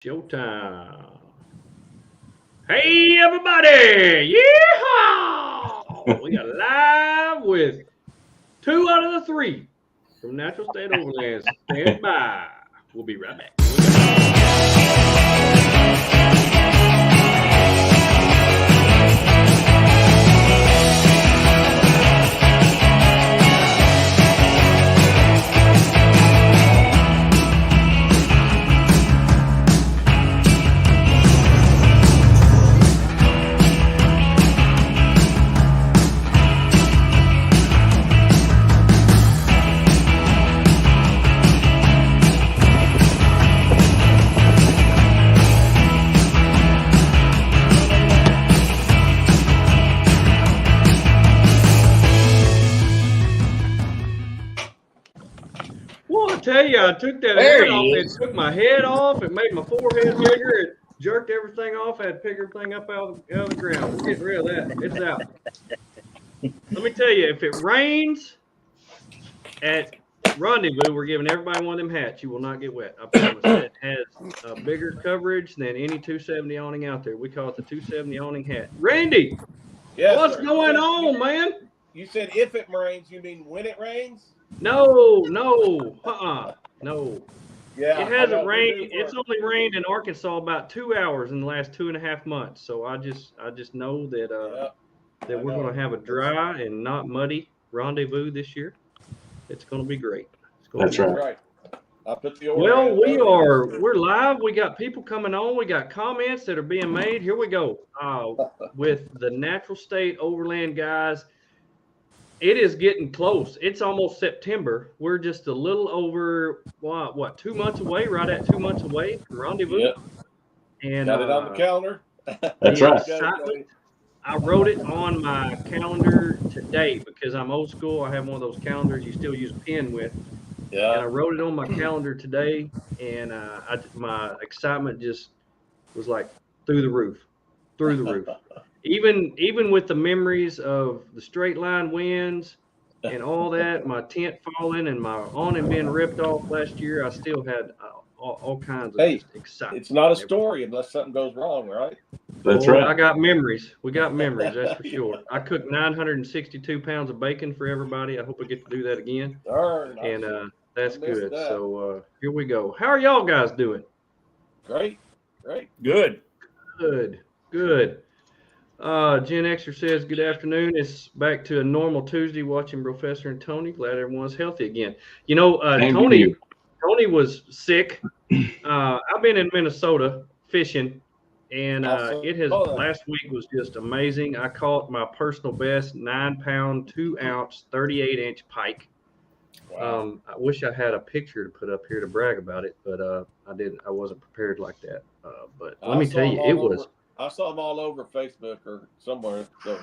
Showtime. Hey, everybody! Yeehaw! We got live with 2 out of the 3 from Natural State Overland. Stand by. We'll be right back. Well, I tell you, I took that There head off. he It is. took my head off. It made my forehead bigger. It jerked everything off. I had to pick everything up out of the ground. We're getting rid of that. It's out. Let me tell you, if it rains at Rendezvous, we're giving everybody one of them hats. You will not get wet. I promise. It has a bigger coverage than any 270 awning out there. We call it the 270 awning hat. Randy, Yes, what's sir. going on, man? You said if it rains, you mean when it rains? No. Yeah, It hasn't rained. It's only rained in Arkansas about 2 hours in the last 2.5 months. So I just know that we're going to have a dry and not muddy Rendezvous this year. It's going to be great. That's right. I put the Well, we're live. We got people coming on. We got comments that are being made. Here we go. With the Natural State Overland guys. It is getting close. It's almost September. We're just a little over what 2 months away, right at 2 months away from Rendezvous. Yep. And got it on the calendar. That's right. Excitement, I wrote it on my calendar today because I'm old school. I have one of those calendars you still use a pen with. Yeah. And I wrote it on my calendar today, and my excitement just was like through the roof. Even with the memories of the straight line winds and all that, my tent falling and my awning being ripped off last year, I still had all kinds of just excitement. It's not a story unless something goes wrong, right? That's right. I got memories. We got memories, that's for sure. I cooked 962 pounds of bacon for everybody. I hope I get to do that again. And that's good. That. So here we go. How are y'all guys doing? Great. Good. Gen Xer says, good afternoon. It's back to a normal Tuesday watching BROfessor and Tony. Glad everyone's healthy again. You know, Tony was sick. I've been in Minnesota fishing, and last week was just amazing. I caught my personal best 9-pound, 2-ounce, 38-inch pike. Wow. I wish I had a picture to put up here to brag about it, but I didn't. I wasn't prepared like that. But let me tell you, it was. I saw them all over Facebook or somewhere. So.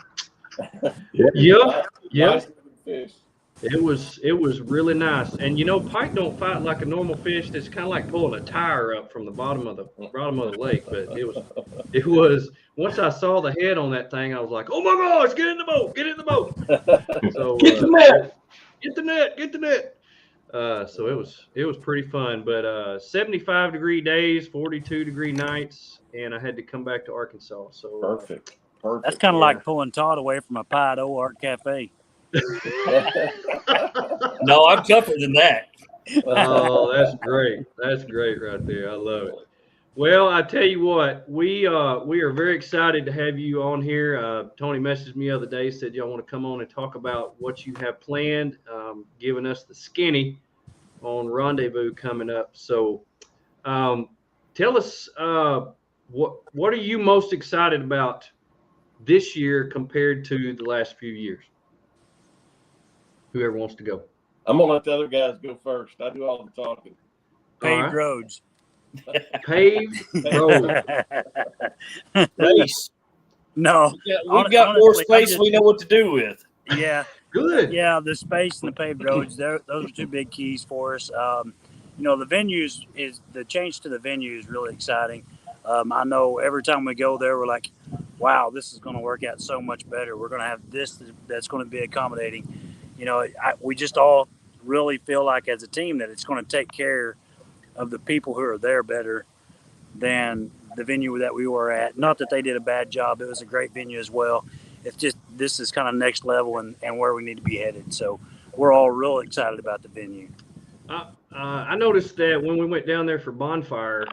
Yeah. Nice fish. It was really nice, and you know, pike don't fight like a normal fish. It's kind of like pulling a tire up from the bottom of the lake. But it was. Once I saw the head on that thing, I was like, oh my gosh, get in the boat! So get the net. Get the net. So it was pretty fun, but 75-degree days, 42-degree nights, and I had to come back to Arkansas. So perfect. That's kind of like pulling Todd away from a pie at Art Cafe. No, I'm tougher than that. Oh, that's great. That's great right there. I love it. Well, I tell you what, we are very excited to have you on here. Tony messaged me the other day, said y'all want to come on and talk about what you have planned, giving us the skinny on Rendezvous coming up. So tell us what are you most excited about this year compared to the last few years? Whoever wants to go. I'm going to let the other guys go first. I do all the talking. Paved roads. Paved road. Space. No. We've got more space we know what to do with. Yeah. Good. Yeah, the space and the paved roads, those are two big keys for us. The venues the change to the venue is really exciting. I know every time we go there, we're like, wow, this is going to work out so much better. We're going to have this that's going to be accommodating. We just all really feel like as a team that it's going to take care of the people who are there better than the venue that we were at. Not that they did a bad job. It was a great venue as well. It's just this is kind of next level and where we need to be headed. So we're all real excited about the venue. I noticed that when we went down there for Bonfire,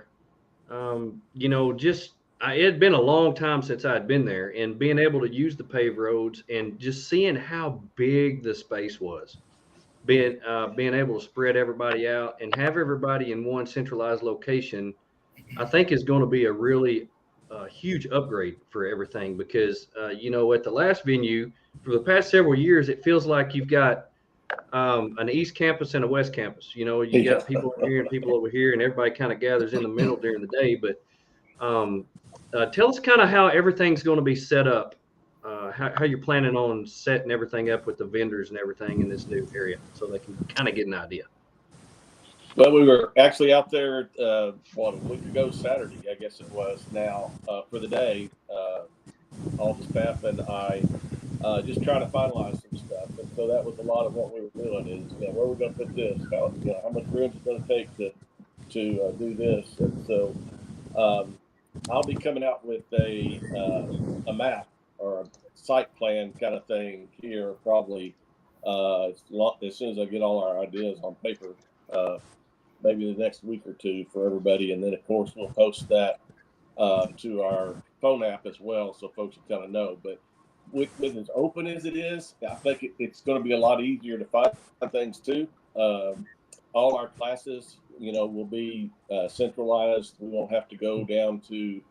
it had been a long time since I had been there, and being able to use the paved roads and just seeing how big the space was, being able to spread everybody out and have everybody in one centralized location, I think is going to be a really huge upgrade for everything because, at the last venue for the past several years, it feels like you've got an East campus and a West campus. You got people over here and people over here, and everybody kind of gathers in the middle during the day. But tell us kind of how everything's going to be set up, how you're planning on setting everything up with the vendors and everything in this new area so they can kind of get an idea. Well, we were actually out there, a week ago Saturday, I guess it was now, for the day, all the staff and I just trying to finalize some stuff. And so that was a lot of what we were doing is, where we're going to put this, how much room it's going to take to do this. And so I'll be coming out with a map or a site plan kind of thing here probably as soon as I get all our ideas on paper, maybe the next week or two for everybody. And then, of course, we'll post that to our phone app as well so folks will kind of know. But with as open as it is, I think it's going to be a lot easier to find things too. All our classes, will be centralized. We won't have to go down to,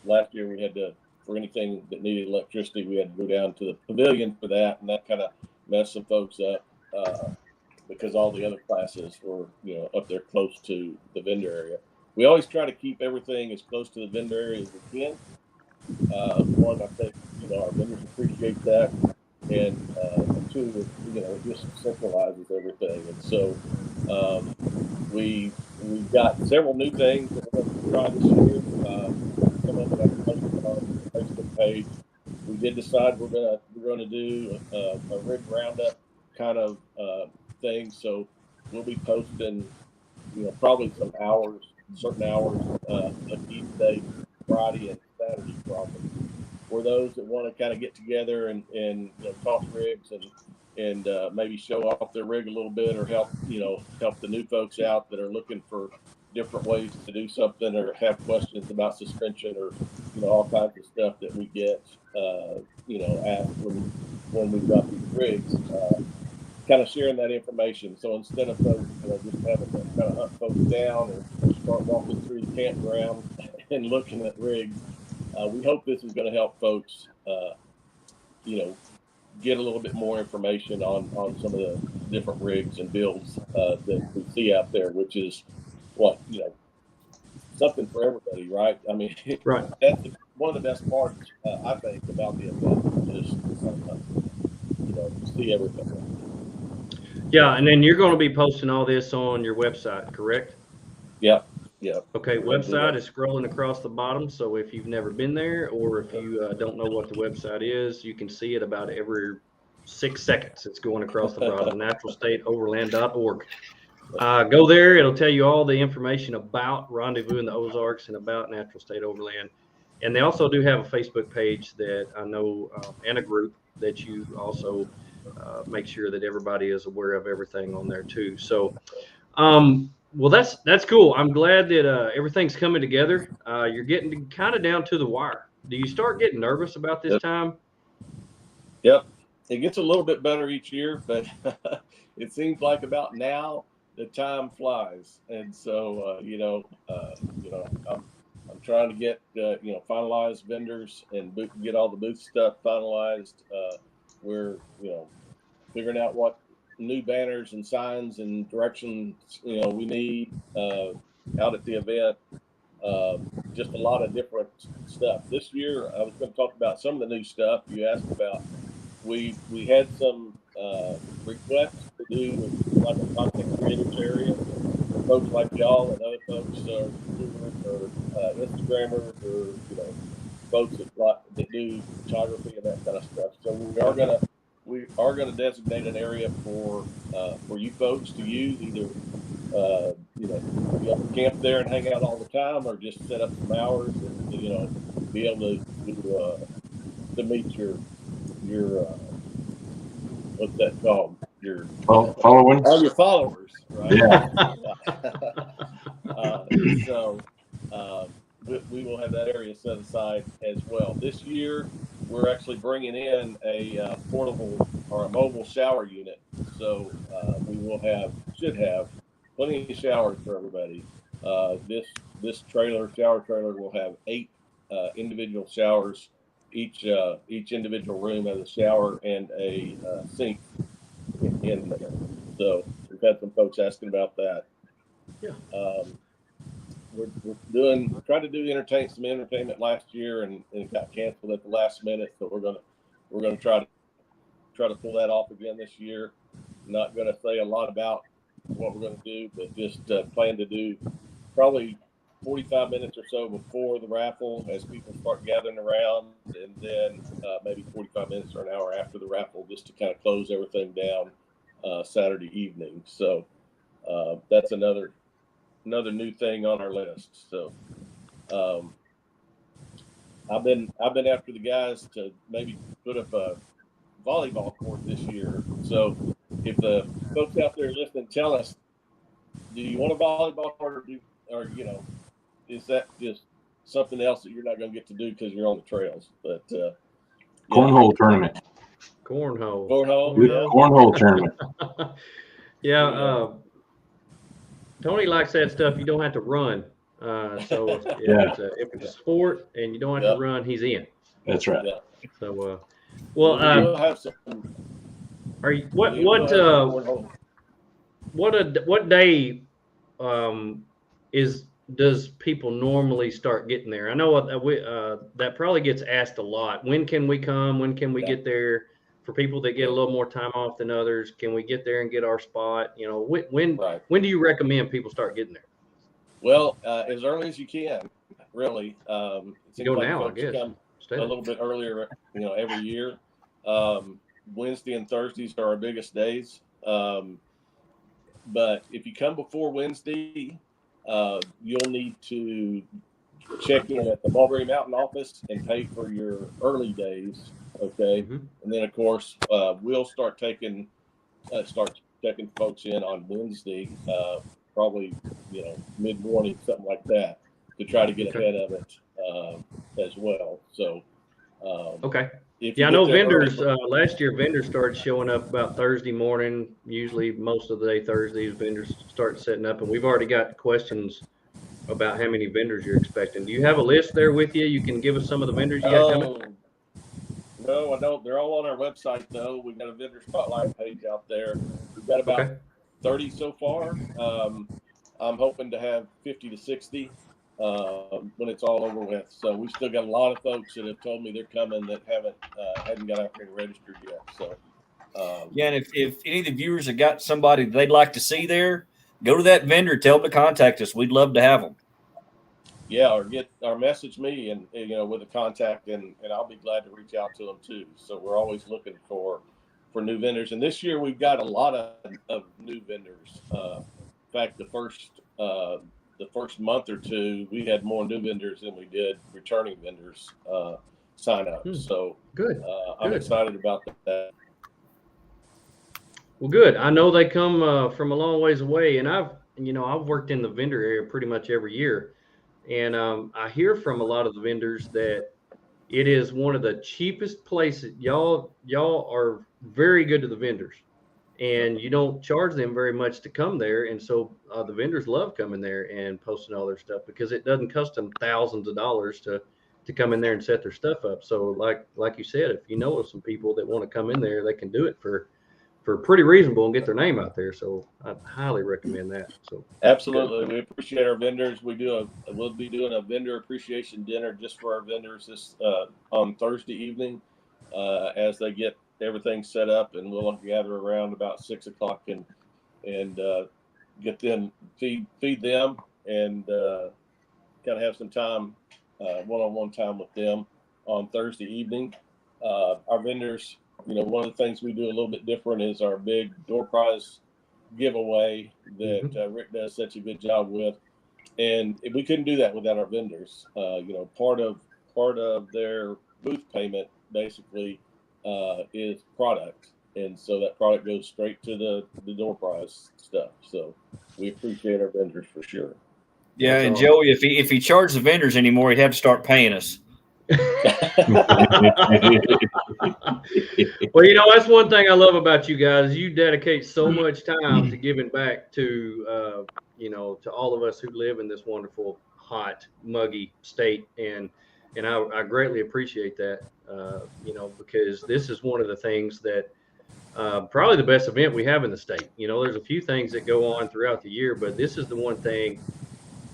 last year we had to, for anything that needed electricity, we had to go down to the pavilion for that, and that kind of messed some folks up because all the other classes were, up there close to the vendor area. We always try to keep everything as close to the vendor area as we can. One, I think, our vendors appreciate that, and two, it just centralizes everything. And so we've got several new things that we're going to try this year. Some of it I've posted on the Facebook page. We did decide we're going to do a rig roundup kind of thing. So we'll be posting, probably some hours, certain hours of each day, Friday and Saturday probably, for those that want to kind of get together and talk rigs and maybe show off their rig a little bit or help the new folks out that are looking for different ways to do something or have questions about suspension or all kinds of stuff that we get asked when we've got these rigs. Kind of sharing that information. So instead of folks just having to kind of hunt folks down or start walking through the campground and looking at rigs, we hope this is going to help folks, get a little bit more information on some of the different rigs and builds that we see out there, which is something for everybody, right? I mean, right. That's one of the best parts, I think, about the event is to see everything. Yeah, and then you're going to be posting all this on your website, correct? Yep. Yeah. Okay, website is scrolling across the bottom. So if you've never been there or if you don't know what the website is, you can see it about every 6 seconds. It's going across the bottom, naturalstateoverland.org. Go there. It'll tell you all the information about Rendezvous in the Ozarks and about Natural State Overland. And they also do have a Facebook page that I know and a group that you also make sure that everybody is aware of everything on there too. So, well, that's cool. I'm glad that everything's coming together. You're getting kind of down to the wire. Do you start getting nervous about this time? Yep. It gets a little bit better each year, but it seems like about now the time flies. And so, I'm trying to get, finalized vendors and get all the booth stuff finalized. We're, figuring out what new banners and signs and directions, we need out at the event. Just a lot of different stuff. This year, I was going to talk about some of the new stuff you asked about. We had some requests to do like a content creators area for folks like y'all and other folks or Instagrammers or folks that do photography and that kind of stuff. So we are gonna designate an area for you folks to use either be able to camp there and hang out all the time, or just set up some hours and be able to meet your what's that called? Your following all your followers, right? Yeah. So we will have that area set aside as well. This year, we're actually bringing in a portable or a mobile shower unit. So we should have plenty of showers for everybody. This shower trailer will have 8 individual showers. Each individual room has a shower and a sink in there. So we've had some folks asking about that. Yeah. We're tried to do some entertainment last year, and it got canceled at the last minute. So we're gonna try to pull that off again this year. Not gonna say a lot about what we're gonna do, but just plan to do probably 45 minutes or so before the raffle as people start gathering around, and then maybe 45 minutes or an hour after the raffle, just to kind of close everything down Saturday evening. So that's another new thing on our list. So I've been after the guys to maybe put up a volleyball court this year. So if the folks out there listening, tell us, do you want a volleyball court, or is that just something else that you're not going to get to do because you're on the trails? But cornhole tournament. Cornhole tournament. Yeah. Tony likes that stuff. You don't have to run. So if it's a sport and you don't have to run, he's in. That's right. Yeah. So we'll have some. Are you what day does people normally start getting there? I know that probably gets asked a lot. When can we come? When can we get there? For people that get a little more time off than others, can we get there and get our spot? When do you recommend people start getting there? Well, as early as you can, really. It seems go like now, folks I guess. come a little bit earlier, every year. Wednesday and Thursdays are our biggest days. But if you come before Wednesday, you'll need to check in at the Mulberry Mountain office and pay for your early days. Okay. Mm-hmm. And then of course, we'll start checking folks in on Wednesday, probably, mid-morning, something like that, to try to get ahead of it, as well. So, okay. Yeah, I know vendors, last year vendors started showing up about Thursday morning, usually most of the day Thursdays, vendors start setting up, and we've already got questions about how many vendors you're expecting. Do you have a list there with you? You can give us some of the vendors you got coming? No, I don't. They're all on our website, though. We've got a vendor spotlight page out there. We've got about 30 so far. I'm hoping to have 50 to 60 when it's all over with. So we've still got a lot of folks that have told me they're coming that hadn't got out there and registered yet. So and if any of the viewers have got somebody they'd like to see there, go to that vendor, tell them to contact us. We'd love to have them. Yeah, or message me and with a contact, and I'll be glad to reach out to them too. So we're always looking for new vendors, and this year we've got a lot of new vendors. In fact, the first month or two, we had more new vendors than we did returning vendors sign up. So good. I'm excited about that. Well, good. I know they come from a long ways away, and I've worked in the vendor area pretty much every year. And I hear from a lot of the vendors that it is one of the cheapest places. Y'all are very good to the vendors, and you don't charge them very much to come there. And so the vendors love coming there and posting all their stuff because it doesn't cost them thousands of dollars to come in there and set their stuff up. So like you said, if you know of some people that want to come in there, they can do it for pretty reasonable and get their name out there. So I highly recommend that. So absolutely. We appreciate our vendors. We'll be doing a vendor appreciation dinner just for our vendors this on Thursday evening as they get everything set up, and we'll gather around about 6 o'clock and get them feed them and kind of have some time, one-on-one time with them on Thursday evening. Our vendors, one of the things we do a little bit different is our big door prize giveaway that Rick does such a good job with, and we couldn't do that without our vendors. Part of their booth payment basically is product, and so that product goes straight to the door prize stuff. So we appreciate our vendors for sure. Yeah, and Joey, if he charged the vendors anymore, he'd have to start paying us. Well, that's one thing I love about you guys. You dedicate so much time to giving back to, to all of us who live in this wonderful, hot, muggy state. And I greatly appreciate that, because this is one of the things that probably the best event we have in the state. There's a few things that go on throughout the year, but this is the one thing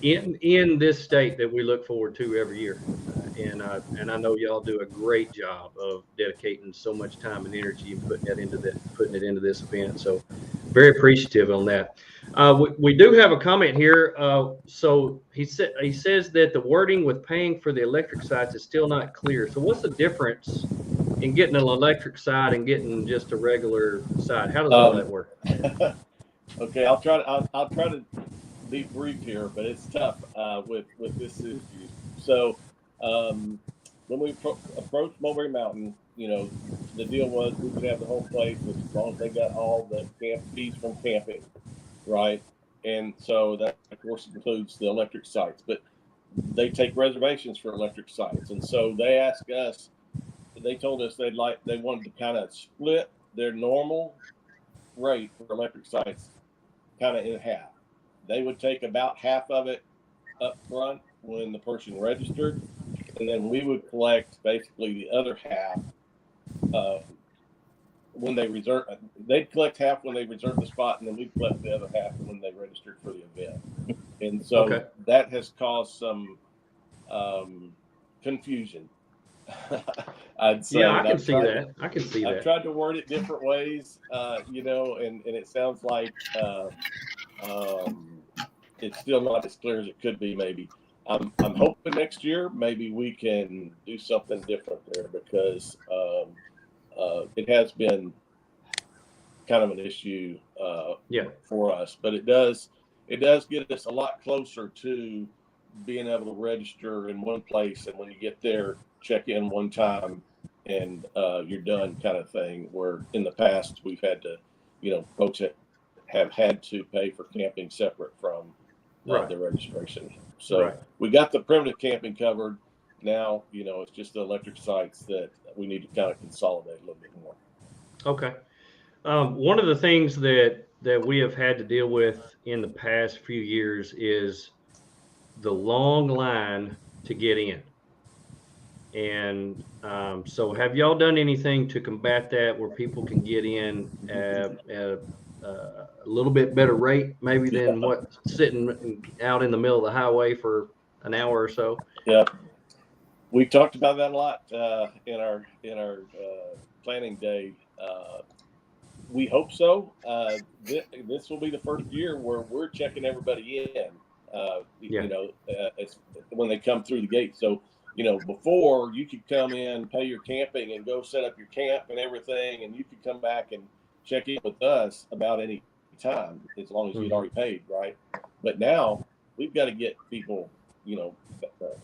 in this state that we look forward to every year. And I know y'all do a great job of dedicating so much time and energy and putting it into this event. So very appreciative on that. We do have a comment here. So he says that the wording with paying for the electric sites is still not clear. So what's the difference in getting an electric side and getting just a regular side? How does all that work? Okay, I'll try to be brief here, but it's tough with this issue. So when we approached Mulberry Mountain, the deal was we could have the whole place as long as they got all the camp fees from camping, right? And so that, of course, includes the electric sites, but they take reservations for electric sites. And so they asked us, they told us they wanted to kind of split their normal rate for electric sites kind of in half. They would take about half of it up front when the person registered, and then we would collect basically the other half when they reserve. They'd collect half when they reserve the spot, and then we'd collect the other half when they registered for the event. And so that has caused some confusion. I'd say. Yeah, I can see that. I've tried to word it different ways, and it sounds like it's still not as clear as it could be. Maybe I'm hoping next year maybe we can do something different there, because it has been kind of an issue for us. But it does get us a lot closer to being able to register in one place, and when you get there, check in one time and you're done, kind of thing. Where in the past we've had to, folks have had to pay for camping separate from the registration. So we got the primitive camping covered. Now, it's just the electric sites that we need to kind of consolidate a little bit more. Okay. One of the things that we have had to deal with in the past few years is the long line to get in. And so have y'all done anything to combat that, where people can get in at a little bit better rate maybe than what sitting out in the middle of the highway for an hour or so? Yeah, we talked about that a lot in our planning day. We hope so. This will be the first year where we're checking everybody in. When they come through the gate. So before, you could come in, pay your camping, and go set up your camp and everything, and you could come back and check in with us about any time, as long as you'd already paid, right? But now we've got to get people,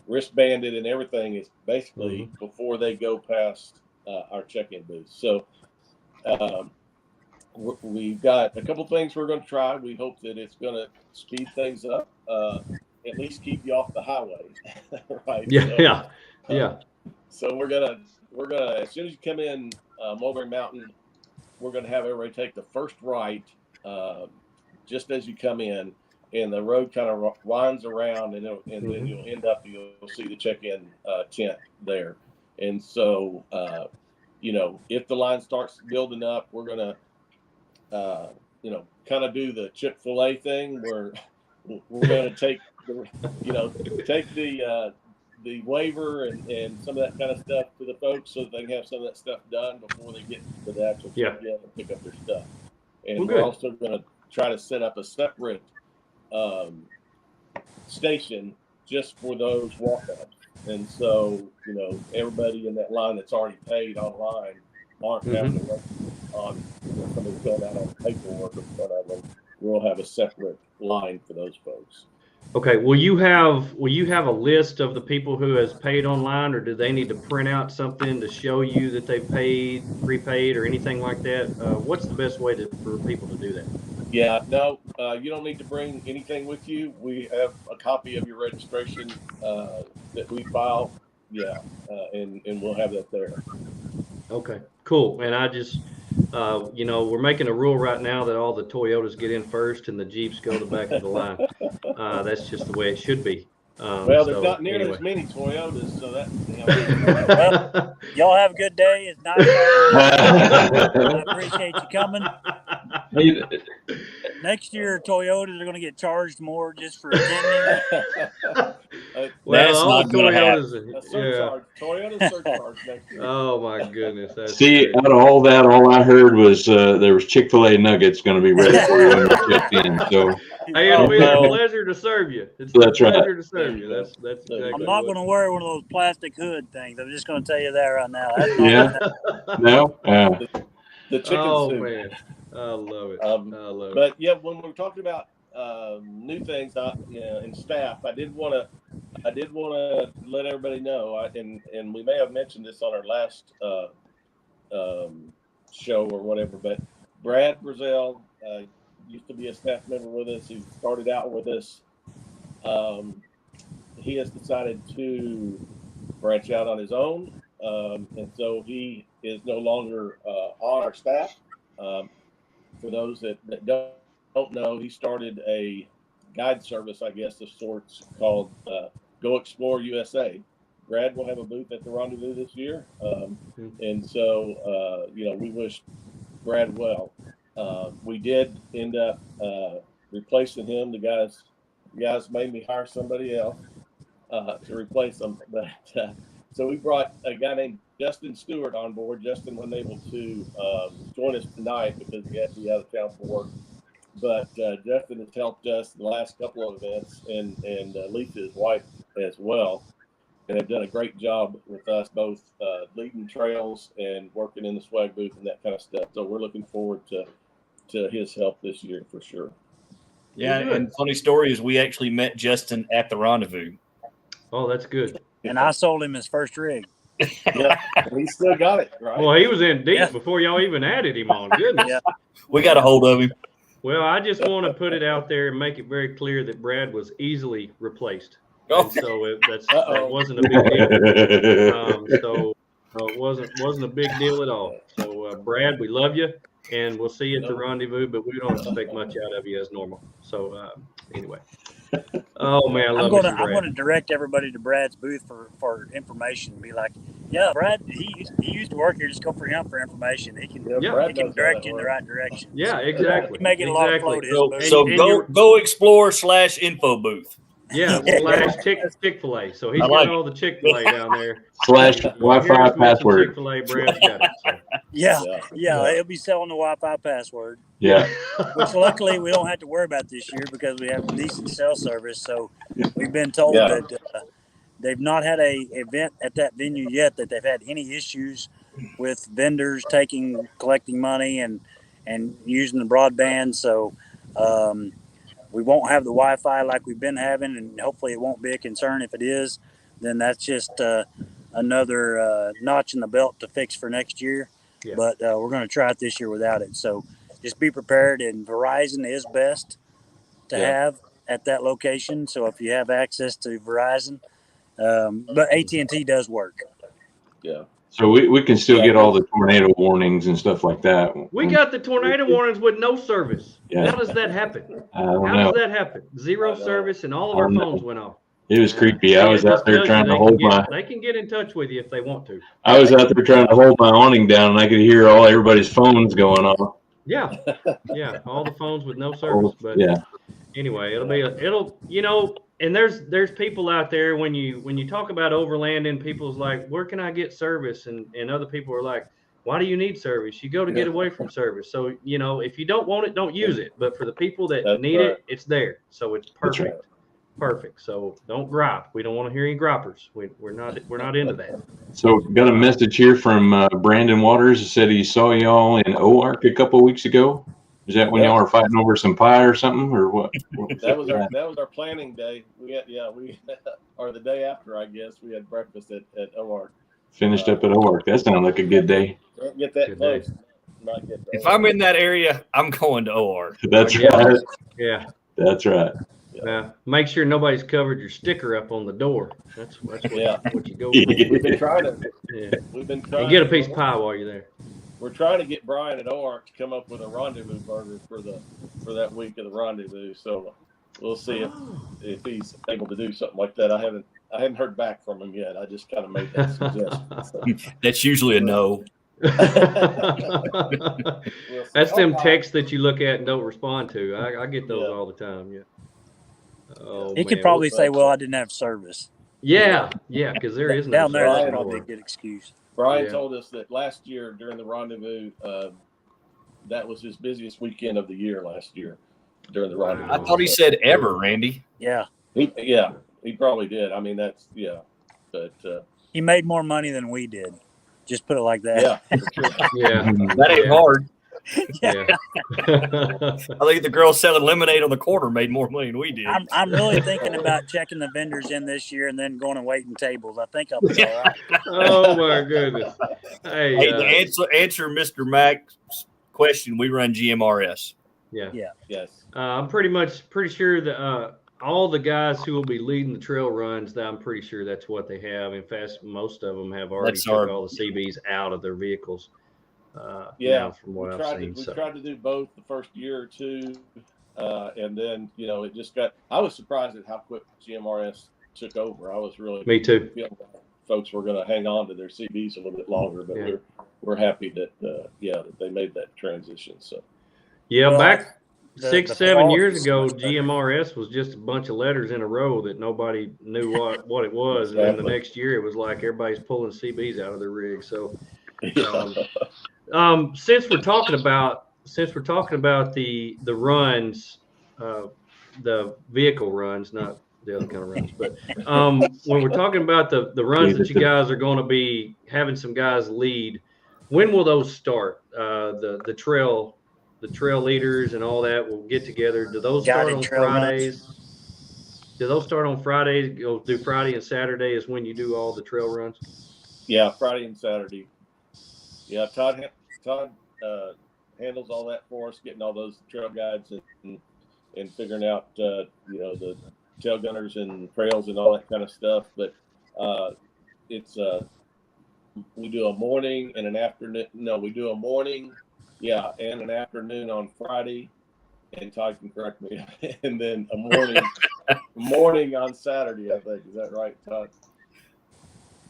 wristbanded and everything is basically before they go past our check-in booth. So we've got a couple things we're going to try. We hope that it's going to speed things up, at least keep you off the highway, right? So we're gonna as soon as you come in Mulberry Mountain, we're gonna have everybody take the first right just as you come in, and the road kind of winds around, and then you'll see the check-in tent there. And so if the line starts building up, we're gonna kind of do the Chick-fil-A thing, where we're going to take the waiver and some of that kind of stuff to the folks, so that they can have some of that stuff done before they get to the actual check-in and pick up their stuff. And we're also going to try to set up a separate station just for those walk-ups. And so, everybody in that line that's already paid online aren't having to wait on somebody filling out all the paperwork in front of them we'll have a separate line for those folks. Okay. Will you have a list of the people who has paid online, or do they need to print out something to show you that they've prepaid, or anything like that? What's the best way for people to do that? Yeah, no, you don't need to bring anything with you. We have a copy of your registration that we file. Yeah, and we'll have that there. Okay, cool. And I just, we're making a rule right now that all the Toyotas get in first and the Jeeps go to the back of the line. That's just the way it should be. Well, there's not nearly as many Toyotas, so that. Well, y'all have a good day. It's nice. I appreciate you coming. Next year, Toyotas are going to get charged more just for attending. Well, all not the Toyotas. A surcharge. Toyota surcharge next year. Oh my goodness. That's See, great. out of all that, all I heard was there was Chick-fil-A nuggets going to be ready for you when you checked in. So, Hey, it'll be a pleasure to serve you. It's That's a right. pleasure to serve you. That's exactly. I'm not going to wear one of those plastic hood things. I'm just going to tell you that right now. That's not no, The chicken soup. Man, I love it. I love it. But yeah, when we're talking about new things and staff, I did want to let everybody know, and we may have mentioned this on our last show or whatever, but Brad Brazell used to be a staff member with us. He started out with us. He has decided to branch out on his own, and so he is no longer on our staff. For those that don't know, he started a guide service, I guess, of sorts, called Go Explore USA. Brad will have a booth at the Rendezvous this year, and so we wish Brad well. We did end up replacing him. The guys made me hire somebody else to replace him, but so we brought a guy named Justin Stewart on board. Justin wasn't able to join us tonight because he had to be out of town for work. But Justin has helped us the last couple of events, and Lisa, his wife, as well. And have done a great job with us, both leading trails and working in the swag booth and that kind of stuff. So we're looking forward to his help this year for sure. Yeah, and funny story is we actually met Justin at the Rendezvous. Oh, that's good. And I sold him his first rig. Yeah, and he still got it, right? Well, he was in deep before y'all even added him on. Goodness. Yeah. We got a hold of him. Well, I just want to put it out there and make it very clear that Brad was easily replaced. Oh. And so that wasn't a big deal. So it wasn't a big deal at all. So Brad, we love you, and we'll see you at the Rendezvous, but we don't expect much out of you as normal. So anyway. Oh man, I love I'm going to direct everybody to Brad's booth for information. Be like, yeah, Brad, he used to work here. Just go for him for information. He can direct you in the right direction. Yeah, exactly. Make it a lot of flow to his booth. So go explore /info booth. Yeah, / Chick-fil-A. So he's got all the Chick-fil-A down there. / Wi-Fi password. Chick-fil-A, Brad's got it. So. Yeah, he'll be selling the Wi-Fi password. Yeah. Which luckily we don't have to worry about this year because we have decent cell service. So we've been told that they've not had a event at that venue yet that they've had any issues with vendors collecting money and using the broadband. So we won't have the Wi-Fi like we've been having, and hopefully it won't be a concern. If it is, then that's just another notch in the belt to fix for next year. Yeah. But we're going to try it this year without it. So just be prepared, and Verizon is best to have at that location. So if you have access to Verizon, but AT&T does work. Yeah. So we can still get all the tornado warnings and stuff like that. We got the tornado warnings with no service. Yeah. How does that happen? How does that happen? Zero service, and all of our phones went off. It was creepy. I was out there trying to hold They can get in touch with you if they want to. I was out there trying to hold my awning down, and I could hear everybody's phones going off. Yeah, all the phones with no service. But anyway, and there's people out there when you talk about overlanding, people's like, where can I get service? And other people are like, why do you need service? You go to get away from service. So if you don't want it, don't use it. But for the people that need it, it's there. So it's perfect. Perfect. So don't gripe. We don't want to hear any grippers. We're not into that. So got a message here from Brandon Waters. He said he saw y'all in Ozarks a couple of weeks ago. Is that when y'all were fighting over some pie or something, or what? That was our planning day. We or the day after, I guess, we had breakfast at Ozarks. Finished up at Ozarks. That sounded like a good day. Don't get that Good close. day. Not get If I'm in that area, I'm going to OR. That's Yeah. right. Yeah. That's right. Make sure nobody's covered your sticker up on the door. That's what you go for. We've been trying to. Yeah. We've been trying. And get a piece of pie while you're there. We're trying to get Brian at OR to come up with a rendezvous burger for that week of the rendezvous. So we'll see if he's able to do something like that. I haven't heard back from him yet. I just kind of made that suggestion. So. That's usually a no. That's them texts that you look at and don't respond to. I get those all the time. Yeah. Oh, he could probably say, "Well, I didn't have service." Yeah, because there is no down there. service That's probably a good excuse. Brian told us that last year during the rendezvous, that was his busiest weekend of the year last year during the rendezvous. I thought he said ever, Randy. Yeah. He probably did. I mean, but he made more money than we did. Just put it like that. Yeah. That ain't hard. Yeah. I think the girl selling lemonade on the corner made more money than we did. I'm really thinking about checking the vendors in this year and then going and waiting tables. I think I'll be all right. Oh my goodness! Hey, to answer Mr. Mack's question, we run GMRS. Yeah. Yes. I'm pretty sure that all the guys who will be leading the trail runs, I'm pretty sure that's what they have. In fact, most of them have already took all the CBs out of their vehicles. From what I've seen. We tried to do both the first year or two, and then it just got. I was surprised at how quick GMRS took over. I was really me too. Folks were going to hang on to their CBs a little bit longer, but we're happy that that they made that transition. So back 6-7 years ago, GMRS was just a bunch of letters in a row that nobody knew what it was, and then the next year it was like everybody's pulling CBs out of their rig. So. Since we're talking about the runs, the vehicle runs, not the other kind of runs, but when we're talking about the runs that you guys are going to be having some guys lead, when will those start? The trail leaders and all that will get together. Do those start on Fridays? Do those start on Fridays? Go do Friday and Saturday is when you do all the trail runs? Yeah, Friday and Saturday. Yeah, Todd handles all that for us, getting all those trail guides and figuring out the tail gunners and trails and all that kind of stuff. But it's we do a morning and an afternoon. No, we do a morning, and an afternoon on Friday. And Todd can correct me. And then a morning on Saturday, I think. Is that right, Todd?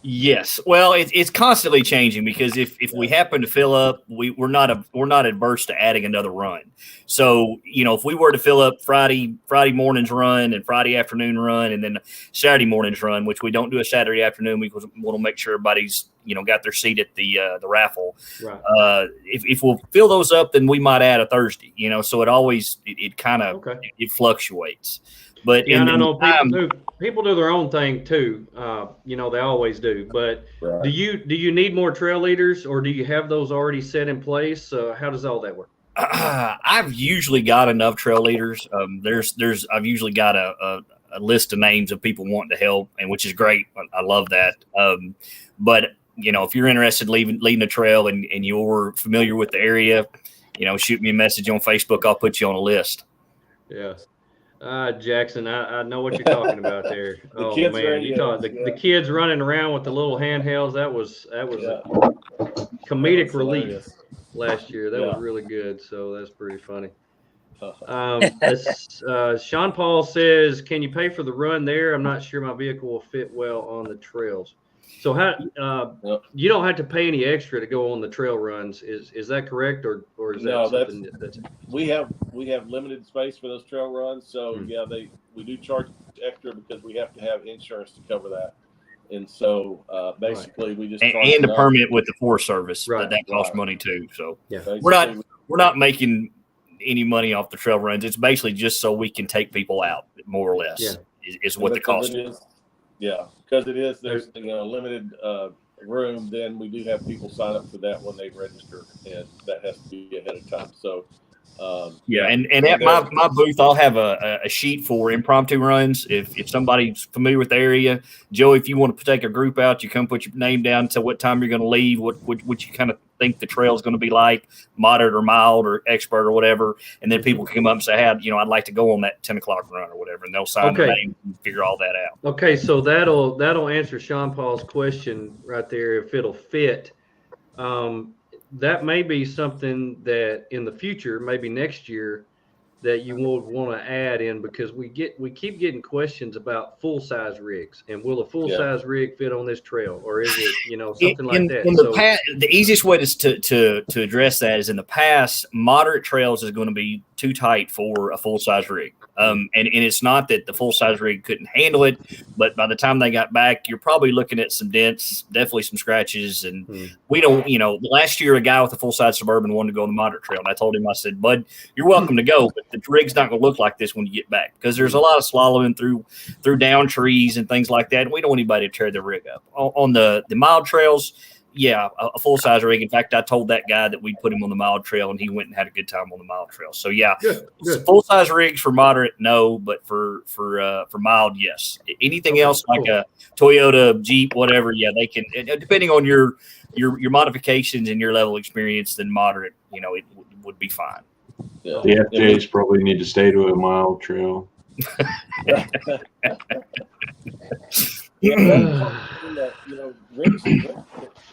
Yes. Well, it's constantly changing because if we happen to fill up, we're not adverse to adding another run. So, if we were to fill up Friday morning's run and Friday afternoon run and then Saturday morning's run, which we don't do a Saturday afternoon, we want to make sure everybody's, got their seat at the raffle. Right. If we'll fill those up, then we might add a Thursday, so it always, it kind of, it fluctuates. But I know people do their own thing too. They always do. But do you need more trail leaders, or do you have those already set in place? How does all that work? I've usually got enough trail leaders. I've usually got a list of names of people wanting to help, and which is great. I love that. But if you're interested in leading a trail and you're familiar with the area, shoot me a message on Facebook. I'll put you on a list. Yeah. Jackson, I know what you're talking about there. Kids man, the kids running around with the little handhelds. That was a comedic relief last year. That was really good. So that's pretty funny. Sean Paul says, "Can you pay for the run there? I'm not sure my vehicle will fit well on the trails." So you don't have to pay any extra to go on the trail runs. Is that correct, or is that something that's we have limited space for those trail runs? So we do charge extra because we have to have insurance to cover that, and so basically we just and the permit with the Forest Service that costs money too. So we're not making any money off the trail runs. It's basically just so we can take people out, more or less. Is what the cost is. Yeah, because it is. There's limited room. Then we do have people sign up for that when they register, and that has to be ahead of time. So And at my booth, I'll have a sheet for impromptu runs. If somebody's familiar with the area, Joe, if you want to take a group out, you come put your name down, tell what time you're going to leave, what you kind of think the trail is going to be like, moderate or mild or expert or whatever, and then people can come up and say, hey, I'd like to go on that 10 o'clock run or whatever, and they'll sign their name and figure all that out. Okay, so that'll answer Sean Paul's question right there. If it'll fit, that may be something that in the future, maybe next year, that you would want to add in, because we keep getting questions about full size rigs, and will a full size rig fit on this trail, or is it something like that? In the past, the easiest way to address that is, in the past, moderate trails is going to be too tight for a full size rig. And it's not that the full size rig couldn't handle it, but by the time they got back, you're probably looking at some dents, definitely some scratches. And we don't, last year, a guy with a full size Suburban wanted to go on the moderate trail. And I told him, I said, bud, you're welcome to go, but the rig's not going to look like this when you get back, because there's a lot of swallowing through down trees and things like that. And we don't want anybody to tear their rig up. On the mild trails, a full size rig. In fact, I told that guy that we'd put him on the mild trail, and he went and had a good time on the mild trail. So good. Full size rigs for moderate, no, but for mild, yes. Anything else like a Toyota, Jeep, whatever, they can. Depending on your modifications and your level of experience, then moderate, it would be fine. Yeah. The FJs probably need to stay to a mild trail.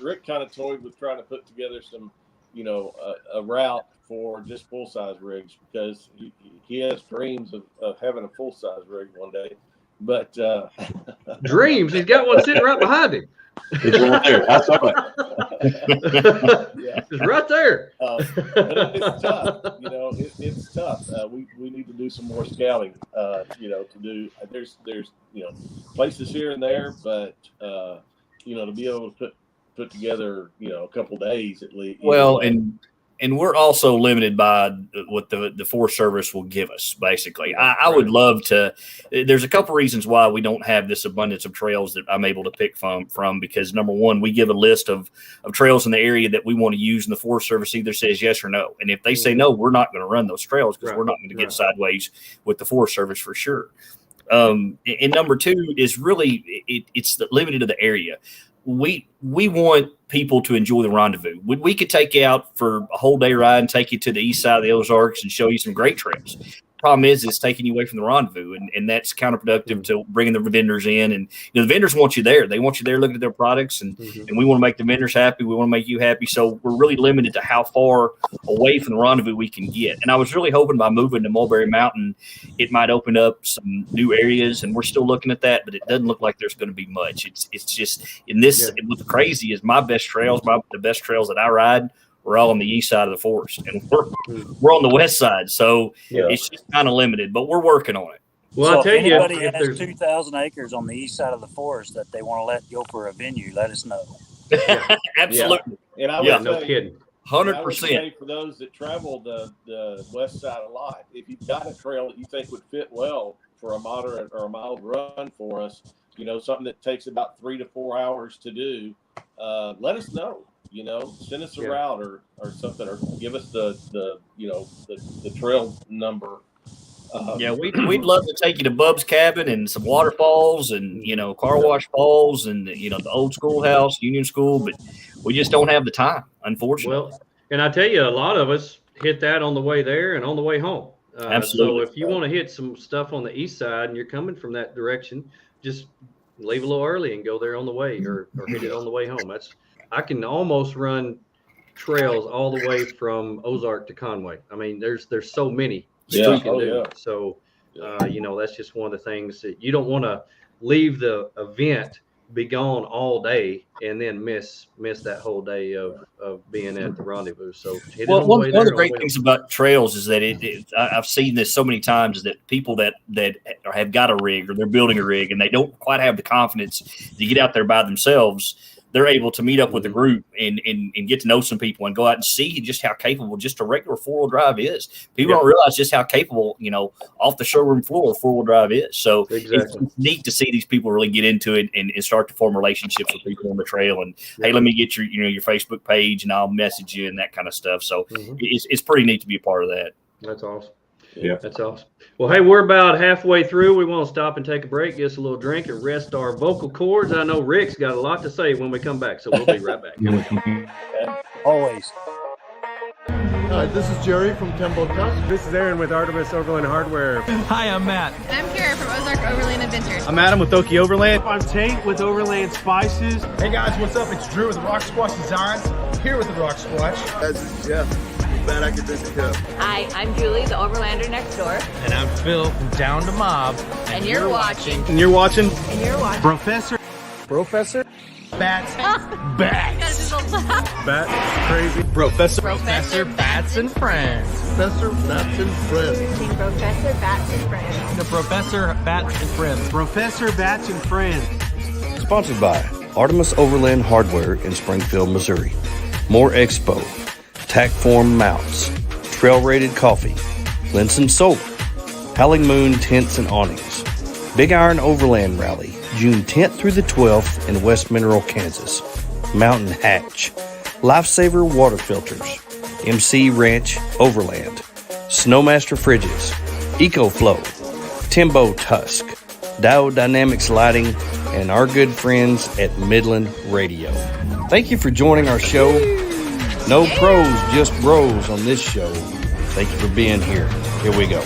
Rick kind of toyed with trying to put together some, a route for just full size rigs, because he has dreams of having a full size rig one day. But dreams, he's got one sitting right behind him. It's right there. I saw it. It's right there. But it's tough. It's tough. We need to do some more scouting. To do. There's places here and there, but to be able to put together a couple days at least. Well, and we're also limited by what the Forest Service will give us, basically. I would love to – there's a couple reasons why we don't have this abundance of trails that I'm able to pick from, because, number one, we give a list of trails in the area that we want to use, and the Forest Service either says yes or no. And if they say no, we're not going to run those trails, because we're not going to get sideways with the Forest Service for sure. And number two is really it's limited to the area. We want people to enjoy the Rendezvous. We could take you out for a whole day ride and take you to the east side of the Ozarks and show you some great trails. Problem is, it's taking you away from the Rendezvous, and that's counterproductive to bringing the vendors in. And the vendors want you there. They want you there looking at their products, and we want to make the vendors happy. We want to make you happy. So we're really limited to how far away from the Rendezvous we can get. And I was really hoping by moving to Mulberry Mountain, it might open up some new areas, and we're still looking at that, but it doesn't look like there's going to be much. It's just in this. What's crazy is my best trails, the best trails that I ride, we're all on the east side of the forest, and we're on the west side. So it's just kind of limited, but we're working on it. Well, I'll tell you, if anybody has 2,000 acres on the east side of the forest that they want to let go for a venue, let us know. Absolutely. Yeah. And I would no kidding. 100%. For those that travel the west side a lot, if you've got a trail that you think would fit well for a moderate or a mild run for us, something that takes about 3 to 4 hours to do, let us know. Send us a route or something, or give us the trail number. We'd love to take you to Bub's cabin and some waterfalls and car wash falls and the old schoolhouse, Union School, but we just don't have the time, unfortunately. Well, and I tell you, a lot of us hit that on the way there and on the way home. Absolutely. So if you want to hit some stuff on the east side and you're coming from that direction, just leave a little early and go there on the way, or hit it on the way home. I can almost run trails all the way from Ozark to Conway. I mean, there's so many that you can do. So, that's just one of the things that you don't want to leave the event, be gone all day, and then miss that whole day of being at the Rendezvous. So, one of the great things about trails is that I've seen this so many times, is that people that have got a rig or they're building a rig and they don't quite have the confidence to get out there by themselves, they're able to meet up with the group and get to know some people and go out and see just how capable just a regular four-wheel drive is. People don't realize just how capable, off the showroom floor four-wheel drive is. So it's neat to see these people really get into it and start to form relationships with people on the trail. And hey, let me get your Facebook page and I'll message you and that kind of stuff. So it's pretty neat to be a part of that. That's awesome. Yeah. That's awesome. Well, hey, we're about halfway through. We want to stop and take a break, get us a little drink, and rest our vocal cords. I know Rick's got a lot to say when we come back, so we'll be right back. Here we go. Always. Hi, this is Jerry from Tembo Tusk. This is Aaron with Artemis Overland Hardware. Hi, I'm Matt. And I'm Kara from Ozarks Overland Adventures. I'm Adam with Oki Overland. I'm Tate with Overland Spices. Hey guys, what's up? It's Drew with Rock Squash Designs. Here with the Rock Squash. This is Jeff. Bad Academic Cup. Hi, I'm Julie, the Overlander next door. And I'm Phil from Down to Mob. And you're watching. And you're watching. And you're watching. BROfessor. Bats. Bats. Bat, crazy. BROfessor. Bats and Friends. Professor, Bats and Friends. BROfessor, Bats and Friends. The BROfessor Bats and Friends. Professor Bats and Friends. Sponsored by Artemis Overland Hardware in Springfield, Missouri. More Expo. Tack Form Mounts. Trail Rated Coffee. Linson Solar. Howling Moon Tents and Awnings. Big Iron Overland Rally, June 10th through the 12th in West Mineral, Kansas. Mountain Hatch. Lifesaver Water Filters. MC Ranch Overland. Snowmaster Fridges. EcoFlow. Timbo Tusk. Dynamics Lighting. And our good friends at Midland Radio. Thank you for joining our show. No pros, just bros on this show. Thank you for being here. Here we go.